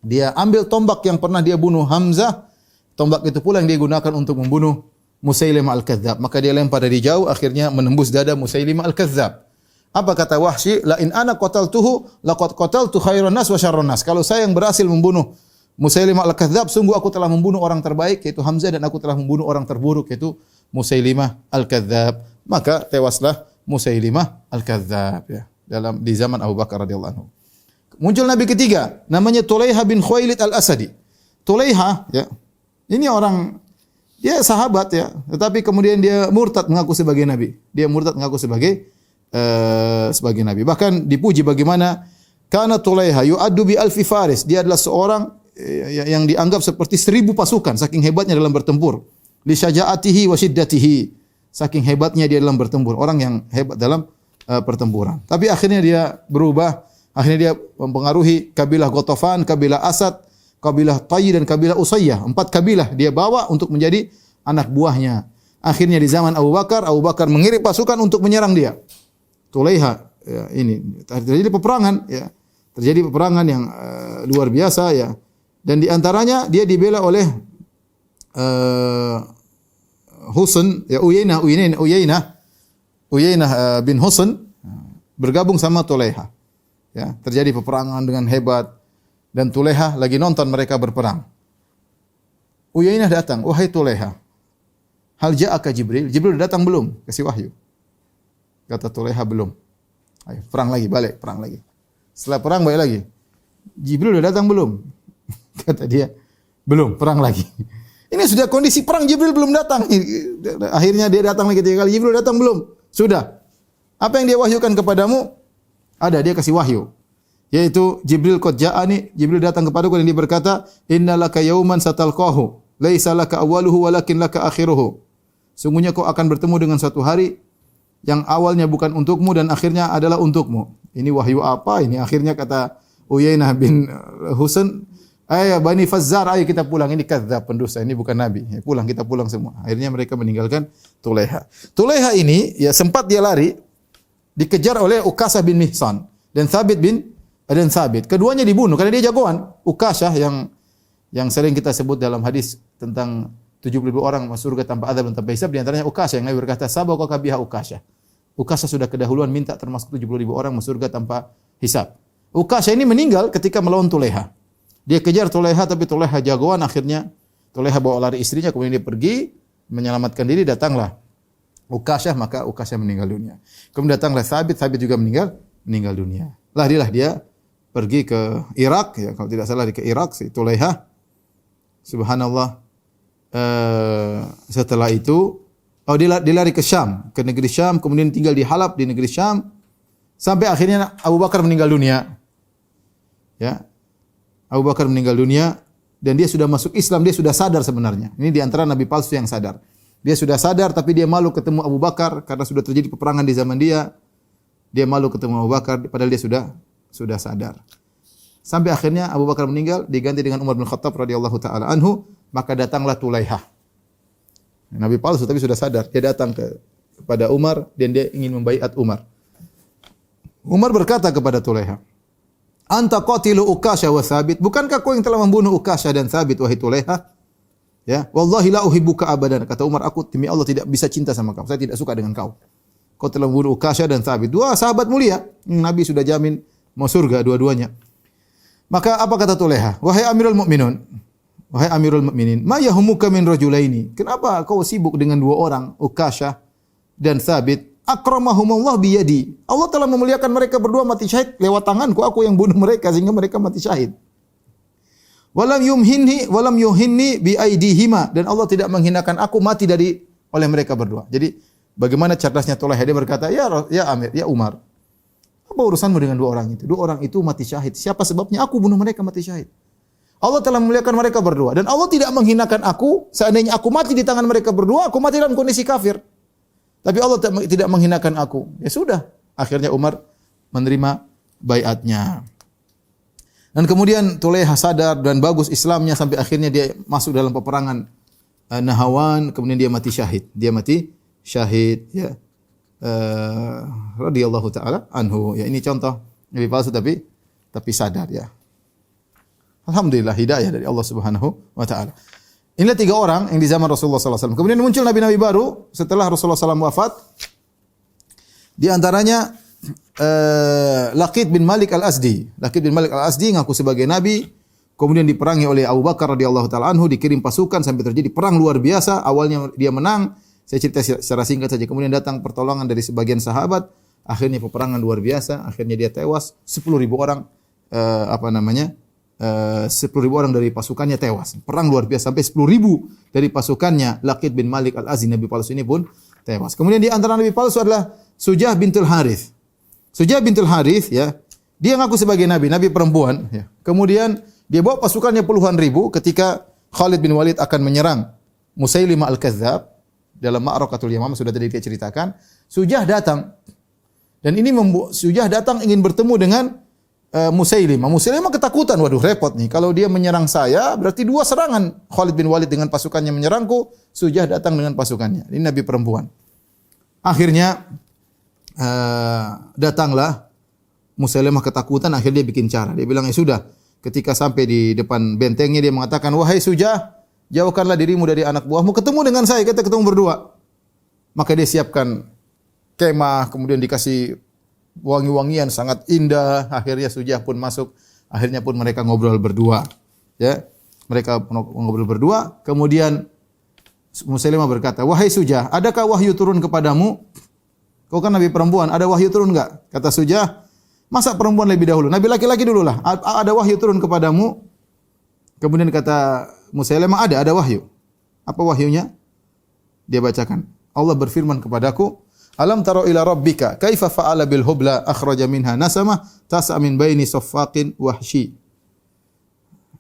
Dia ambil tombak yang pernah dia bunuh Hamzah. Tombak itu pula yang dia gunakan untuk membunuh Musailimah al-Kadzdzab. Maka dia lempar dari jauh, akhirnya menembus dada Musailimah al-Kadzdzab. Apa kata Wahsy? La in ana qataltuhu laqad qataltu khairan nas wa syarran nas. Kalau saya yang berhasil membunuh Musailimah al-Kadzdzab, sungguh aku telah membunuh orang terbaik yaitu Hamzah dan aku telah membunuh orang terburuk yaitu Musailimah al-Kadzdzab. Maka tewaslah Musailimah al-Kadzdzab ya di zaman Abu Bakar radhiyallahu anhu. Muncul nabi ketiga namanya Tulaiha bin Khuwailid al-Asadi. Tulaiha ya. Ini orang dia sahabat ya, tetapi kemudian dia murtad mengaku sebagai nabi. Dia murtad mengaku sebagai nabi. Bahkan dipuji bagaimana kana Tulaiha yu'addu bi alfi faris. Dia adalah seorang yang dianggap seperti 1000 pasukan saking hebatnya dalam bertempur. Li syaja'atihi wa syiddatihi. Saking hebatnya dia dalam bertempur, orang yang hebat dalam pertempuran. Tapi akhirnya dia berubah, akhirnya dia mempengaruhi kabilah Ghatafan, kabilah Asad, kabilah Tayy dan kabilah Usayyah. 4 kabilah dia bawa untuk menjadi anak buahnya. Akhirnya di zaman Abu Bakar mengirim pasukan untuk menyerang dia. Tulaiha ya, ini terjadi peperangan ya. Terjadi peperangan yang luar biasa ya. Dan di antaranya dia dibela oleh Husain ya Uyainah bin Husain bergabung sama Tulaiha. Ya, terjadi peperangan dengan hebat dan Tulaiha lagi nonton mereka berperang. Uyainah datang, "Wahai Tulaiha, hal ja'aka Jibril? Jibril datang belum? Kasih wahyu." Kata Tulaiha, "Belum." Ayo, perang lagi, balik, perang lagi. Setelah perang balik lagi. "Jibril udah datang belum?" Kata dia, "Belum, perang lagi." Ini sudah kondisi perang, Jibril belum datang. Akhirnya dia datang lagi 3 kali. "Jibril datang belum?" "Sudah." "Apa yang dia wahyukan kepadamu?" "Ada, dia kasih wahyu. Yaitu Jibril qad ja'ani, Jibril datang kepadaku dan dia berkata, innalaka yauman satalqahu, laisa laka awwaluhu walakin laka akhiruhu." Sungguhnya kau akan bertemu dengan suatu hari yang awalnya bukan untukmu dan akhirnya adalah untukmu. Ini wahyu apa ini? Akhirnya kata Uyainah bin Husain, "Ayo Bani Fazzar, ayo kita pulang. Ini kadzdzab, pendusta, ini bukan nabi. Ya, pulang, kita pulang semua." Akhirnya mereka meninggalkan Tulaiha. Tulaiha ini ya sempat dia lari, dikejar oleh Ukasah bin Mihsan dan Thabit bin Thabit. Keduanya dibunuh karena dia jagoan. Ukasah yang sering kita sebut dalam hadis tentang 72 orang masuk surga tanpa azab dan tanpa hisab, di antaranya Ukasah yang Nabi berkata, "Sabaqaka biha Ukasah." Ukasah sudah kedahuluan minta termasuk 70.000 orang masuk surga tanpa hisab. Ukasah ini meninggal ketika melawan Tulaiha. Dia kejar Tulaiha tapi Tulaiha jagoan, akhirnya Tulaiha bawa lari istrinya, kemudian dia pergi menyelamatkan diri, datanglah Ukasah, maka Ukasah meninggal dunia. Kemudian datanglah Thabit juga meninggal dunia. Larilah dia pergi ke Irak ya, kalau tidak salah ke Irak si Tulaiha. Subhanallah. Setelah itu dia lari ke Syam, ke negeri Syam, kemudian tinggal di Halab di negeri Syam sampai akhirnya Abu Bakar meninggal dunia. Ya. Abu Bakar meninggal dunia dan dia sudah masuk Islam, dia sudah sadar sebenarnya. Ini di antara nabi palsu yang sadar. Dia sudah sadar tapi dia malu ketemu Abu Bakar karena sudah terjadi peperangan di zaman dia. Dia malu ketemu Abu Bakar padahal dia sudah sadar. Sampai akhirnya Abu Bakar meninggal diganti dengan Umar bin Khattab radhiyallahu taala anhu, maka datanglah Tulaiha. Nabi palsu tapi sudah sadar. Dia datang kepada Umar dan dia ingin membaiat Umar. Umar berkata kepada Tulaiha, "Anta qatilu Ukasha wa Thabit." Bukankah kau yang telah membunuh Ukasha dan Thabit, wahai Tulaiha? Ya, "Wallahi la uhibbuka abadan." Kata Umar, "Aku demi Allah tidak bisa cinta sama kau. Saya tidak suka dengan kau. Kau telah membunuh Ukasha dan Thabit, 2 sahabat mulia. Nabi sudah jamin mau surga dua-duanya." Maka apa kata Tulaiha? "Wahai Amirul Mukminin, wahai Amirul Mukminin, ma yahumuka min rajulaini?" Kenapa kau sibuk dengan 2 orang, Ukasha dan Thabit? "Akramahumullah biyadi." Allah telah memuliakan mereka berdua mati syahid lewat tanganku, aku yang bunuh mereka sehingga mereka mati syahid. "Walam yuhinni bi aidihima." Dan Allah tidak menghinakan aku mati oleh mereka berdua. Jadi bagaimana cerdasnya Tulaiha, dia berkata, "Ya Amir, ya Umar, apa urusanmu dengan 2 orang itu? 2 orang itu mati syahid. Siapa sebabnya? Aku bunuh mereka mati syahid. Allah telah memuliakan mereka berdua dan Allah tidak menghinakan aku. Seandainya aku mati di tangan mereka berdua, aku mati dalam kondisi kafir. Tapi Allah tidak menghinakan aku." Ya sudah. Akhirnya Umar menerima baiatnya. Dan kemudian Tulaiha sadar dan bagus Islamnya sampai akhirnya dia masuk dalam peperangan Nahawan, kemudian dia mati syahid. Dia mati syahid ya. Radhiyallahu taala anhu. Ya, ini contoh nabi palsu tapi sadar ya. Alhamdulillah hidayah dari Allah Subhanahu wa taala. Inilah 3 orang yang di zaman Rasulullah sallallahu alaihi wasallam. Kemudian muncul nabi-nabi baru setelah Rasulullah sallallahu alaihi wasallam wafat. Di antaranya Laqit bin Malik al-Asdi. Laqit bin Malik al-Asdi ngaku sebagai nabi, kemudian diperangi oleh Abu Bakar radhiyallahu taala anhu, dikirim pasukan sampai terjadi perang luar biasa. Awalnya dia menang, saya cerita secara singkat saja. Kemudian datang pertolongan dari sebagian sahabat, akhirnya peperangan luar biasa, akhirnya dia tewas, 10.000 orang 10.000 orang dari pasukannya tewas. Perang luar biasa sampai 10.000 dari pasukannya. Laqid bin Malik Al-Azdi, nabi palsu ini pun tewas. Kemudian di antara nabi palsu adalah Sujah bintul Harith. Sujah bintul Harith ya, dia ngaku sebagai nabi perempuan ya. Kemudian dia bawa pasukannya puluhan ribu ketika Khalid bin Walid akan menyerang Musailimah Al-Kadzdzab dalam Ma'rakatul Yamamah, sudah tadi kita ceritakan. Sujah datang. Dan ini Sujah datang ingin bertemu dengan Musailimah. Musailimah ketakutan, waduh repot nih. Kalau dia menyerang saya, berarti dua serangan. Khalid bin Walid dengan pasukannya menyerangku, Sujah datang dengan pasukannya. Ini nabi perempuan. Akhirnya datanglah Musailimah ketakutan, akhirnya dia bikin cara. Dia bilang, ya sudah, ketika sampai di depan bentengnya dia mengatakan, wahai Sujah, jauhkanlah dirimu dari anak buahmu, ketemu dengan saya, kita ketemu berdua. Maka dia siapkan kemah, kemudian dikasih wangi-wangian sangat indah. Akhirnya Sujah pun masuk. Akhirnya pun mereka ngobrol berdua. Ya, mereka ngobrol berdua. Kemudian Musailimah berkata, wahai Sujah, adakah wahyu turun kepadamu? Kau kan nabi perempuan, ada wahyu turun enggak? Kata Sujah, masa perempuan lebih dahulu? Nabi laki-laki dululah. Ada wahyu turun kepadamu? Kemudian kata Musailimah, ada wahyu. Apa wahyunya? Dia bacakan. Allah berfirman kepadaku, alam taro ila rabbika kaifa fa'ala bil hubla akhraja minha nasama tas'a min baini saffaqin wahshi.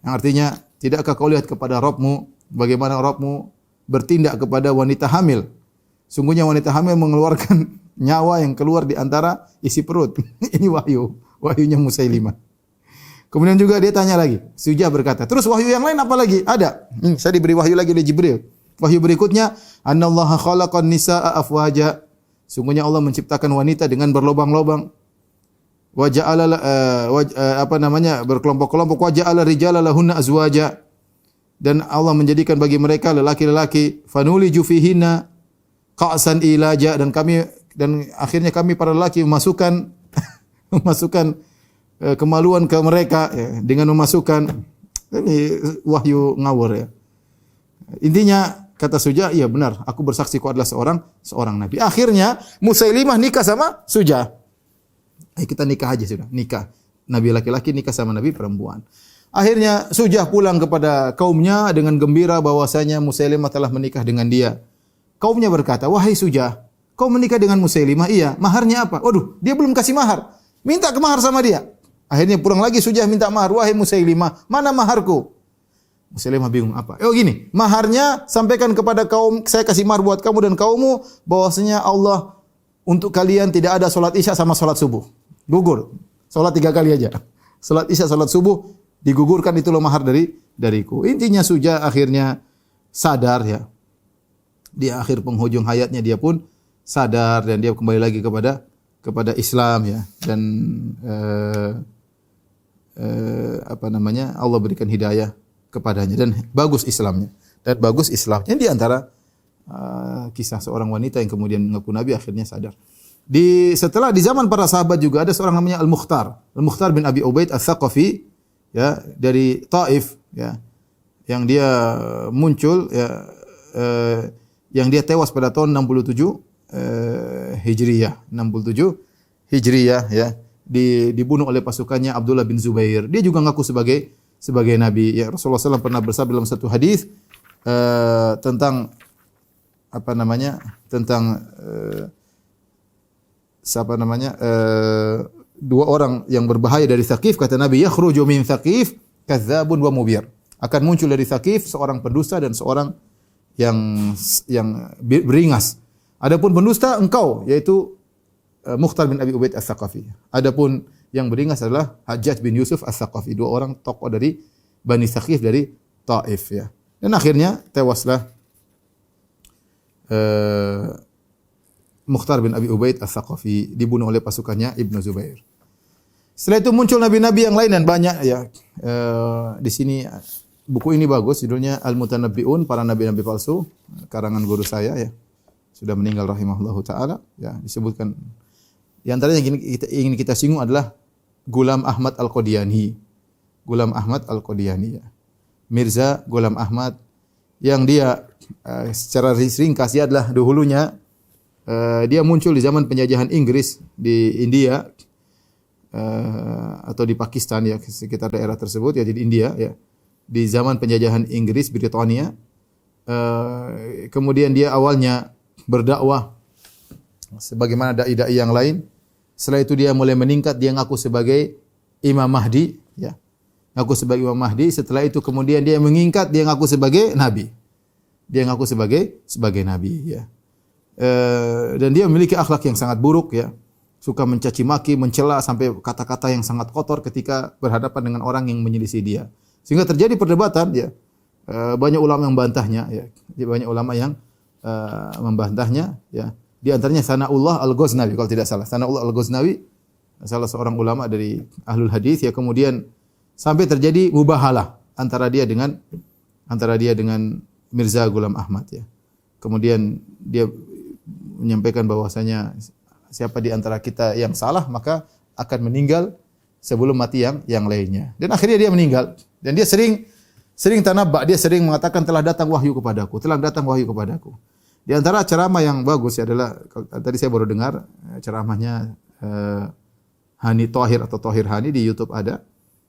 Yang artinya, tidakkah kau lihat kepada Rabbmu bagaimana Rabbmu bertindak kepada wanita hamil? Sungguhnya wanita hamil mengeluarkan nyawa yang keluar di antara isi perut. Ini wahyunya Musailimah. Kemudian juga dia tanya lagi. Sujah berkata, terus wahyu yang lain apa lagi? Ada. Saya diberi wahyu lagi oleh Jibril. Wahyu berikutnya, annallaha khalaqan nisaa afwaja. Sungguhnya Allah menciptakan wanita dengan berlobang-lobang. Wa ja'ala berkelompok-kelompok, wa ja'ala rijala lahunna azwaja. Dan Allah menjadikan bagi mereka lelaki-lelaki, fanuliju fihinna qa'san ilaja, dan akhirnya kami para lelaki memasukkan kemaluan ke mereka ya, dengan memasukkan, ini wahyu ngawur ya. Intinya kata Sujah, iya benar, aku bersaksi kau adalah seorang nabi. Akhirnya Musailimah nikah sama Sujah. Kita nikah aja sudah, nikah. Nabi laki-laki nikah sama nabi perempuan. Akhirnya Sujah pulang kepada kaumnya dengan gembira bahwasanya Musailimah telah menikah dengan dia. Kaumnya berkata, wahai Sujah, kau menikah dengan Musailimah? Iya. Maharnya apa? Waduh, dia belum kasih mahar. Minta ke mahar sama dia. Akhirnya pulang lagi Sujah minta mahar. Wahai Musailimah, mana maharku? Musailimah bingung apa? Gini, maharnya sampaikan kepada kaum, saya kasih mahar buat kamu dan kaummu, bahwasanya Allah untuk kalian tidak ada salat Isya sama salat subuh. Gugur. Salat 3 kali aja. Salat Isya, salat subuh digugurkan, itu loh mahar dariku. Intinya Sujah akhirnya sadar ya. Di akhir penghujung hayatnya dia pun sadar dan dia kembali lagi kepada Islam ya. Dan Allah berikan hidayah kepadanya dan bagus Islamnya. Dan bagus Islamnya di antara kisah seorang wanita yang kemudian mengaku nabi akhirnya sadar. Setelah di zaman para sahabat juga ada seorang namanya Al-Mukhtar bin Abi Ubaid Ats-Tsaqafi ya, dari Taif ya, yang dia muncul ya, yang dia tewas pada tahun 67 Hijriyah, 67 Hijriyah ya, dibunuh oleh pasukannya Abdullah bin Zubair. Dia juga ngaku sebagai nabi. Ya, Rasulullah SAW pernah bersabda dalam satu hadis tentang dua orang yang berbahaya dari Tsaqif, kata Nabi, yakhruju min Tsaqif kadzdzabun wa mubir. Akan muncul dari Tsaqif seorang pendusta dan seorang yang beringas. Adapun pendusta engkau, yaitu Mukhtar bin Abi Ubaid Ats-Tsaqafi. Adapun yang beringas adalah Hajjaj bin Yusuf Ats-Tsaqafi, dua orang tokoh dari Bani Tsaqif dari Taif ya. Dan akhirnya tewaslah Mukhtar bin Abi Ubaid Ats-Tsaqafi, dibunuh oleh pasukannya Ibnu Zubair. Setelah itu muncul nabi-nabi yang lain dan banyak ya. Di sini buku ini bagus, judulnya Al-Mutanabbi'un, para nabi-nabi palsu, karangan guru saya ya. Sudah meninggal rahimahullahu taala ya, disebutkan di antaranya yang ingin kita singgung adalah Gulam Ahmad Al-Qadiani. Ghulam Ahmad Al-Qadiani ya. Mirza Ghulam Ahmad yang dia secara ringkas dia adalah dahulunya dia muncul di zaman penjajahan Inggris di India atau di Pakistan ya, sekitar daerah tersebut ya, di India ya. Di zaman penjajahan Inggris Britania, kemudian dia awalnya berdakwah sebagaimana dai-dai yang lain. Setelah itu dia mulai meningkat, dia ngaku sebagai Imam Mahdi ya. Ngaku sebagai Imam Mahdi, setelah itu kemudian dia meningkat, dia ngaku sebagai nabi. Dia ngaku sebagai nabi ya. Dan dia memiliki akhlak yang sangat buruk ya. Suka mencaci maki, mencela sampai kata-kata yang sangat kotor ketika berhadapan dengan orang yang menyelisih dia. Sehingga terjadi perdebatan ya. Banyak ulama yang membantahnya ya. Banyak ulama yang membantahnya ya. Di antaranya Sanaullah Al-Ghaznawi kalau tidak salah. Sanaullah Al-Ghaznawi salah seorang ulama dari Ahlul Hadis ya, kemudian sampai terjadi mubahalah antara dia dengan Mirza Ghulam Ahmad ya. Kemudian dia menyampaikan bahwasanya siapa di antara kita yang salah maka akan meninggal sebelum mati yang lainnya. Dan akhirnya dia meninggal. Dan dia sering tanabba, dia sering mengatakan telah datang wahyu kepadaku. Di antara ceramah yang bagus adalah tadi saya baru dengar ceramahnya Hani Thohir atau Thohir Hani di YouTube ada.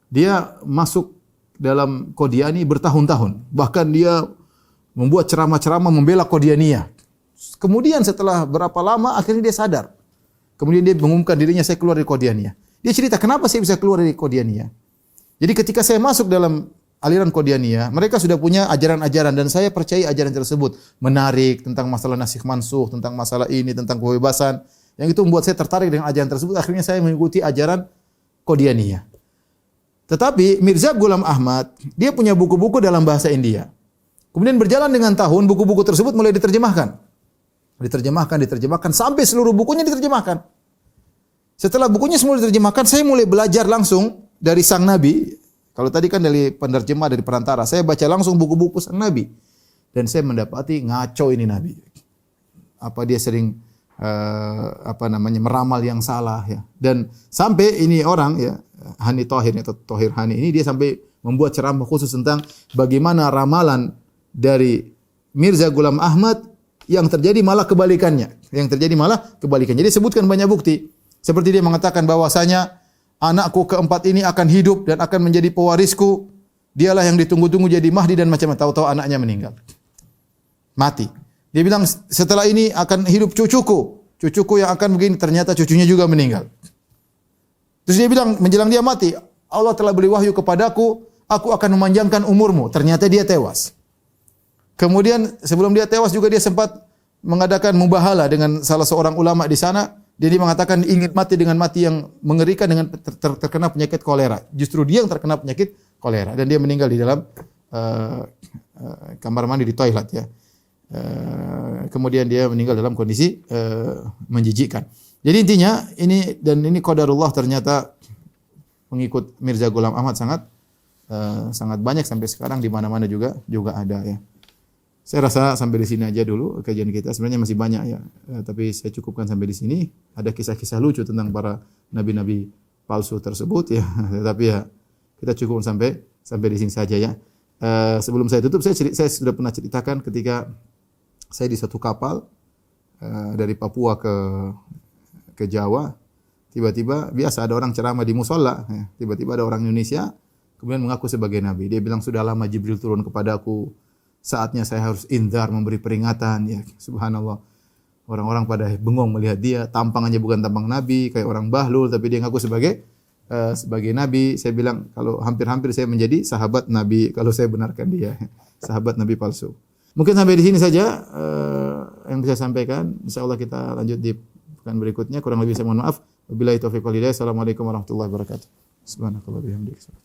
Dia masuk dalam Qadiani bertahun-tahun. Bahkan dia membuat ceramah-ceramah membela Qadianiyah. Kemudian setelah berapa lama akhirnya dia sadar. Kemudian dia mengumumkan dirinya, saya keluar dari Qadianiyah. Dia cerita, kenapa saya bisa keluar dari Qadianiyah? Jadi ketika saya masuk dalam aliran Qadianiyah, mereka sudah punya ajaran-ajaran dan saya percaya ajaran tersebut menarik tentang masalah nasikh mansukh, tentang masalah ini, tentang kebebasan. Yang itu membuat saya tertarik dengan ajaran tersebut. Akhirnya saya mengikuti ajaran Qadianiyah. Tetapi Mirza Ghulam Ahmad, dia punya buku-buku dalam bahasa India. Kemudian berjalan dengan tahun, buku-buku tersebut mulai diterjemahkan. Diterjemahkan sampai seluruh bukunya diterjemahkan. Setelah bukunya semua diterjemahkan, saya mulai belajar langsung dari sang nabi. Kalau tadi kan dari penerjemah, dari perantara, saya baca langsung buku-buku sang nabi. Dan saya mendapati ngaco ini nabi. Apa dia sering meramal yang salah ya. Dan sampai ini orang ya, Hani Thohir atau Thohir Hani ini dia sampai membuat ceramah khusus tentang bagaimana ramalan dari Mirza Ghulam Ahmad yang terjadi malah kebalikannya. Jadi sebutkan banyak bukti. Seperti dia mengatakan bahwasanya anakku keempat ini akan hidup dan akan menjadi pewarisku. Dialah yang ditunggu-tunggu jadi Mahdi dan macam-macam. Tahu-tahu anaknya meninggal. Mati. Dia bilang setelah ini akan hidup cucuku. Cucuku yang akan begini, ternyata cucunya juga meninggal. Terus dia bilang menjelang dia mati, Allah telah beri wahyu kepadaku, aku akan memanjangkan umurmu. Ternyata dia tewas. Kemudian sebelum dia tewas juga dia sempat mengadakan mubahalah dengan salah seorang ulama di sana. Dia mengatakan ingin mati dengan mati yang mengerikan dengan terkena penyakit kolera. Justru dia yang terkena penyakit kolera dan dia meninggal di dalam kamar mandi di toilet ya. Kemudian dia meninggal dalam kondisi menjijikkan. Jadi intinya ini qadarullah, ternyata pengikut Mirza Ghulam Ahmad sangat banyak sampai sekarang di mana-mana juga ada ya. Saya rasa sampai di sini aja dulu kajian kita. Sebenarnya masih banyak ya, tapi saya cukupkan sampai di sini. Ada kisah-kisah lucu tentang para nabi-nabi palsu tersebut ya. Tapi ya kita cukup sampai di sini saja ya. Sebelum saya tutup, saya sudah pernah ceritakan ketika saya di suatu kapal dari Papua ke Jawa. Tiba-tiba biasa ada orang ceramah di musola. Ya. Tiba-tiba ada orang Indonesia kemudian mengaku sebagai nabi. Dia bilang sudah lama Jibril turun kepadaku. Saatnya saya harus indhar, memberi peringatan ya. Subhanallah. Orang-orang pada bengong melihat dia, tampangannya bukan tampang nabi, kayak orang bahlul tapi dia ngaku sebagai nabi. Saya bilang kalau hampir-hampir saya menjadi sahabat nabi kalau saya benarkan dia, sahabat nabi palsu. Mungkin sampai di sini saja yang bisa saya sampaikan. Insyaallah kita lanjut di pekan berikutnya. Kurang lebih saya mohon maaf. Wabillahi taufiq wal hidayah. Assalamualaikum warahmatullahi wabarakatuh. Subhanakallah bihamdika.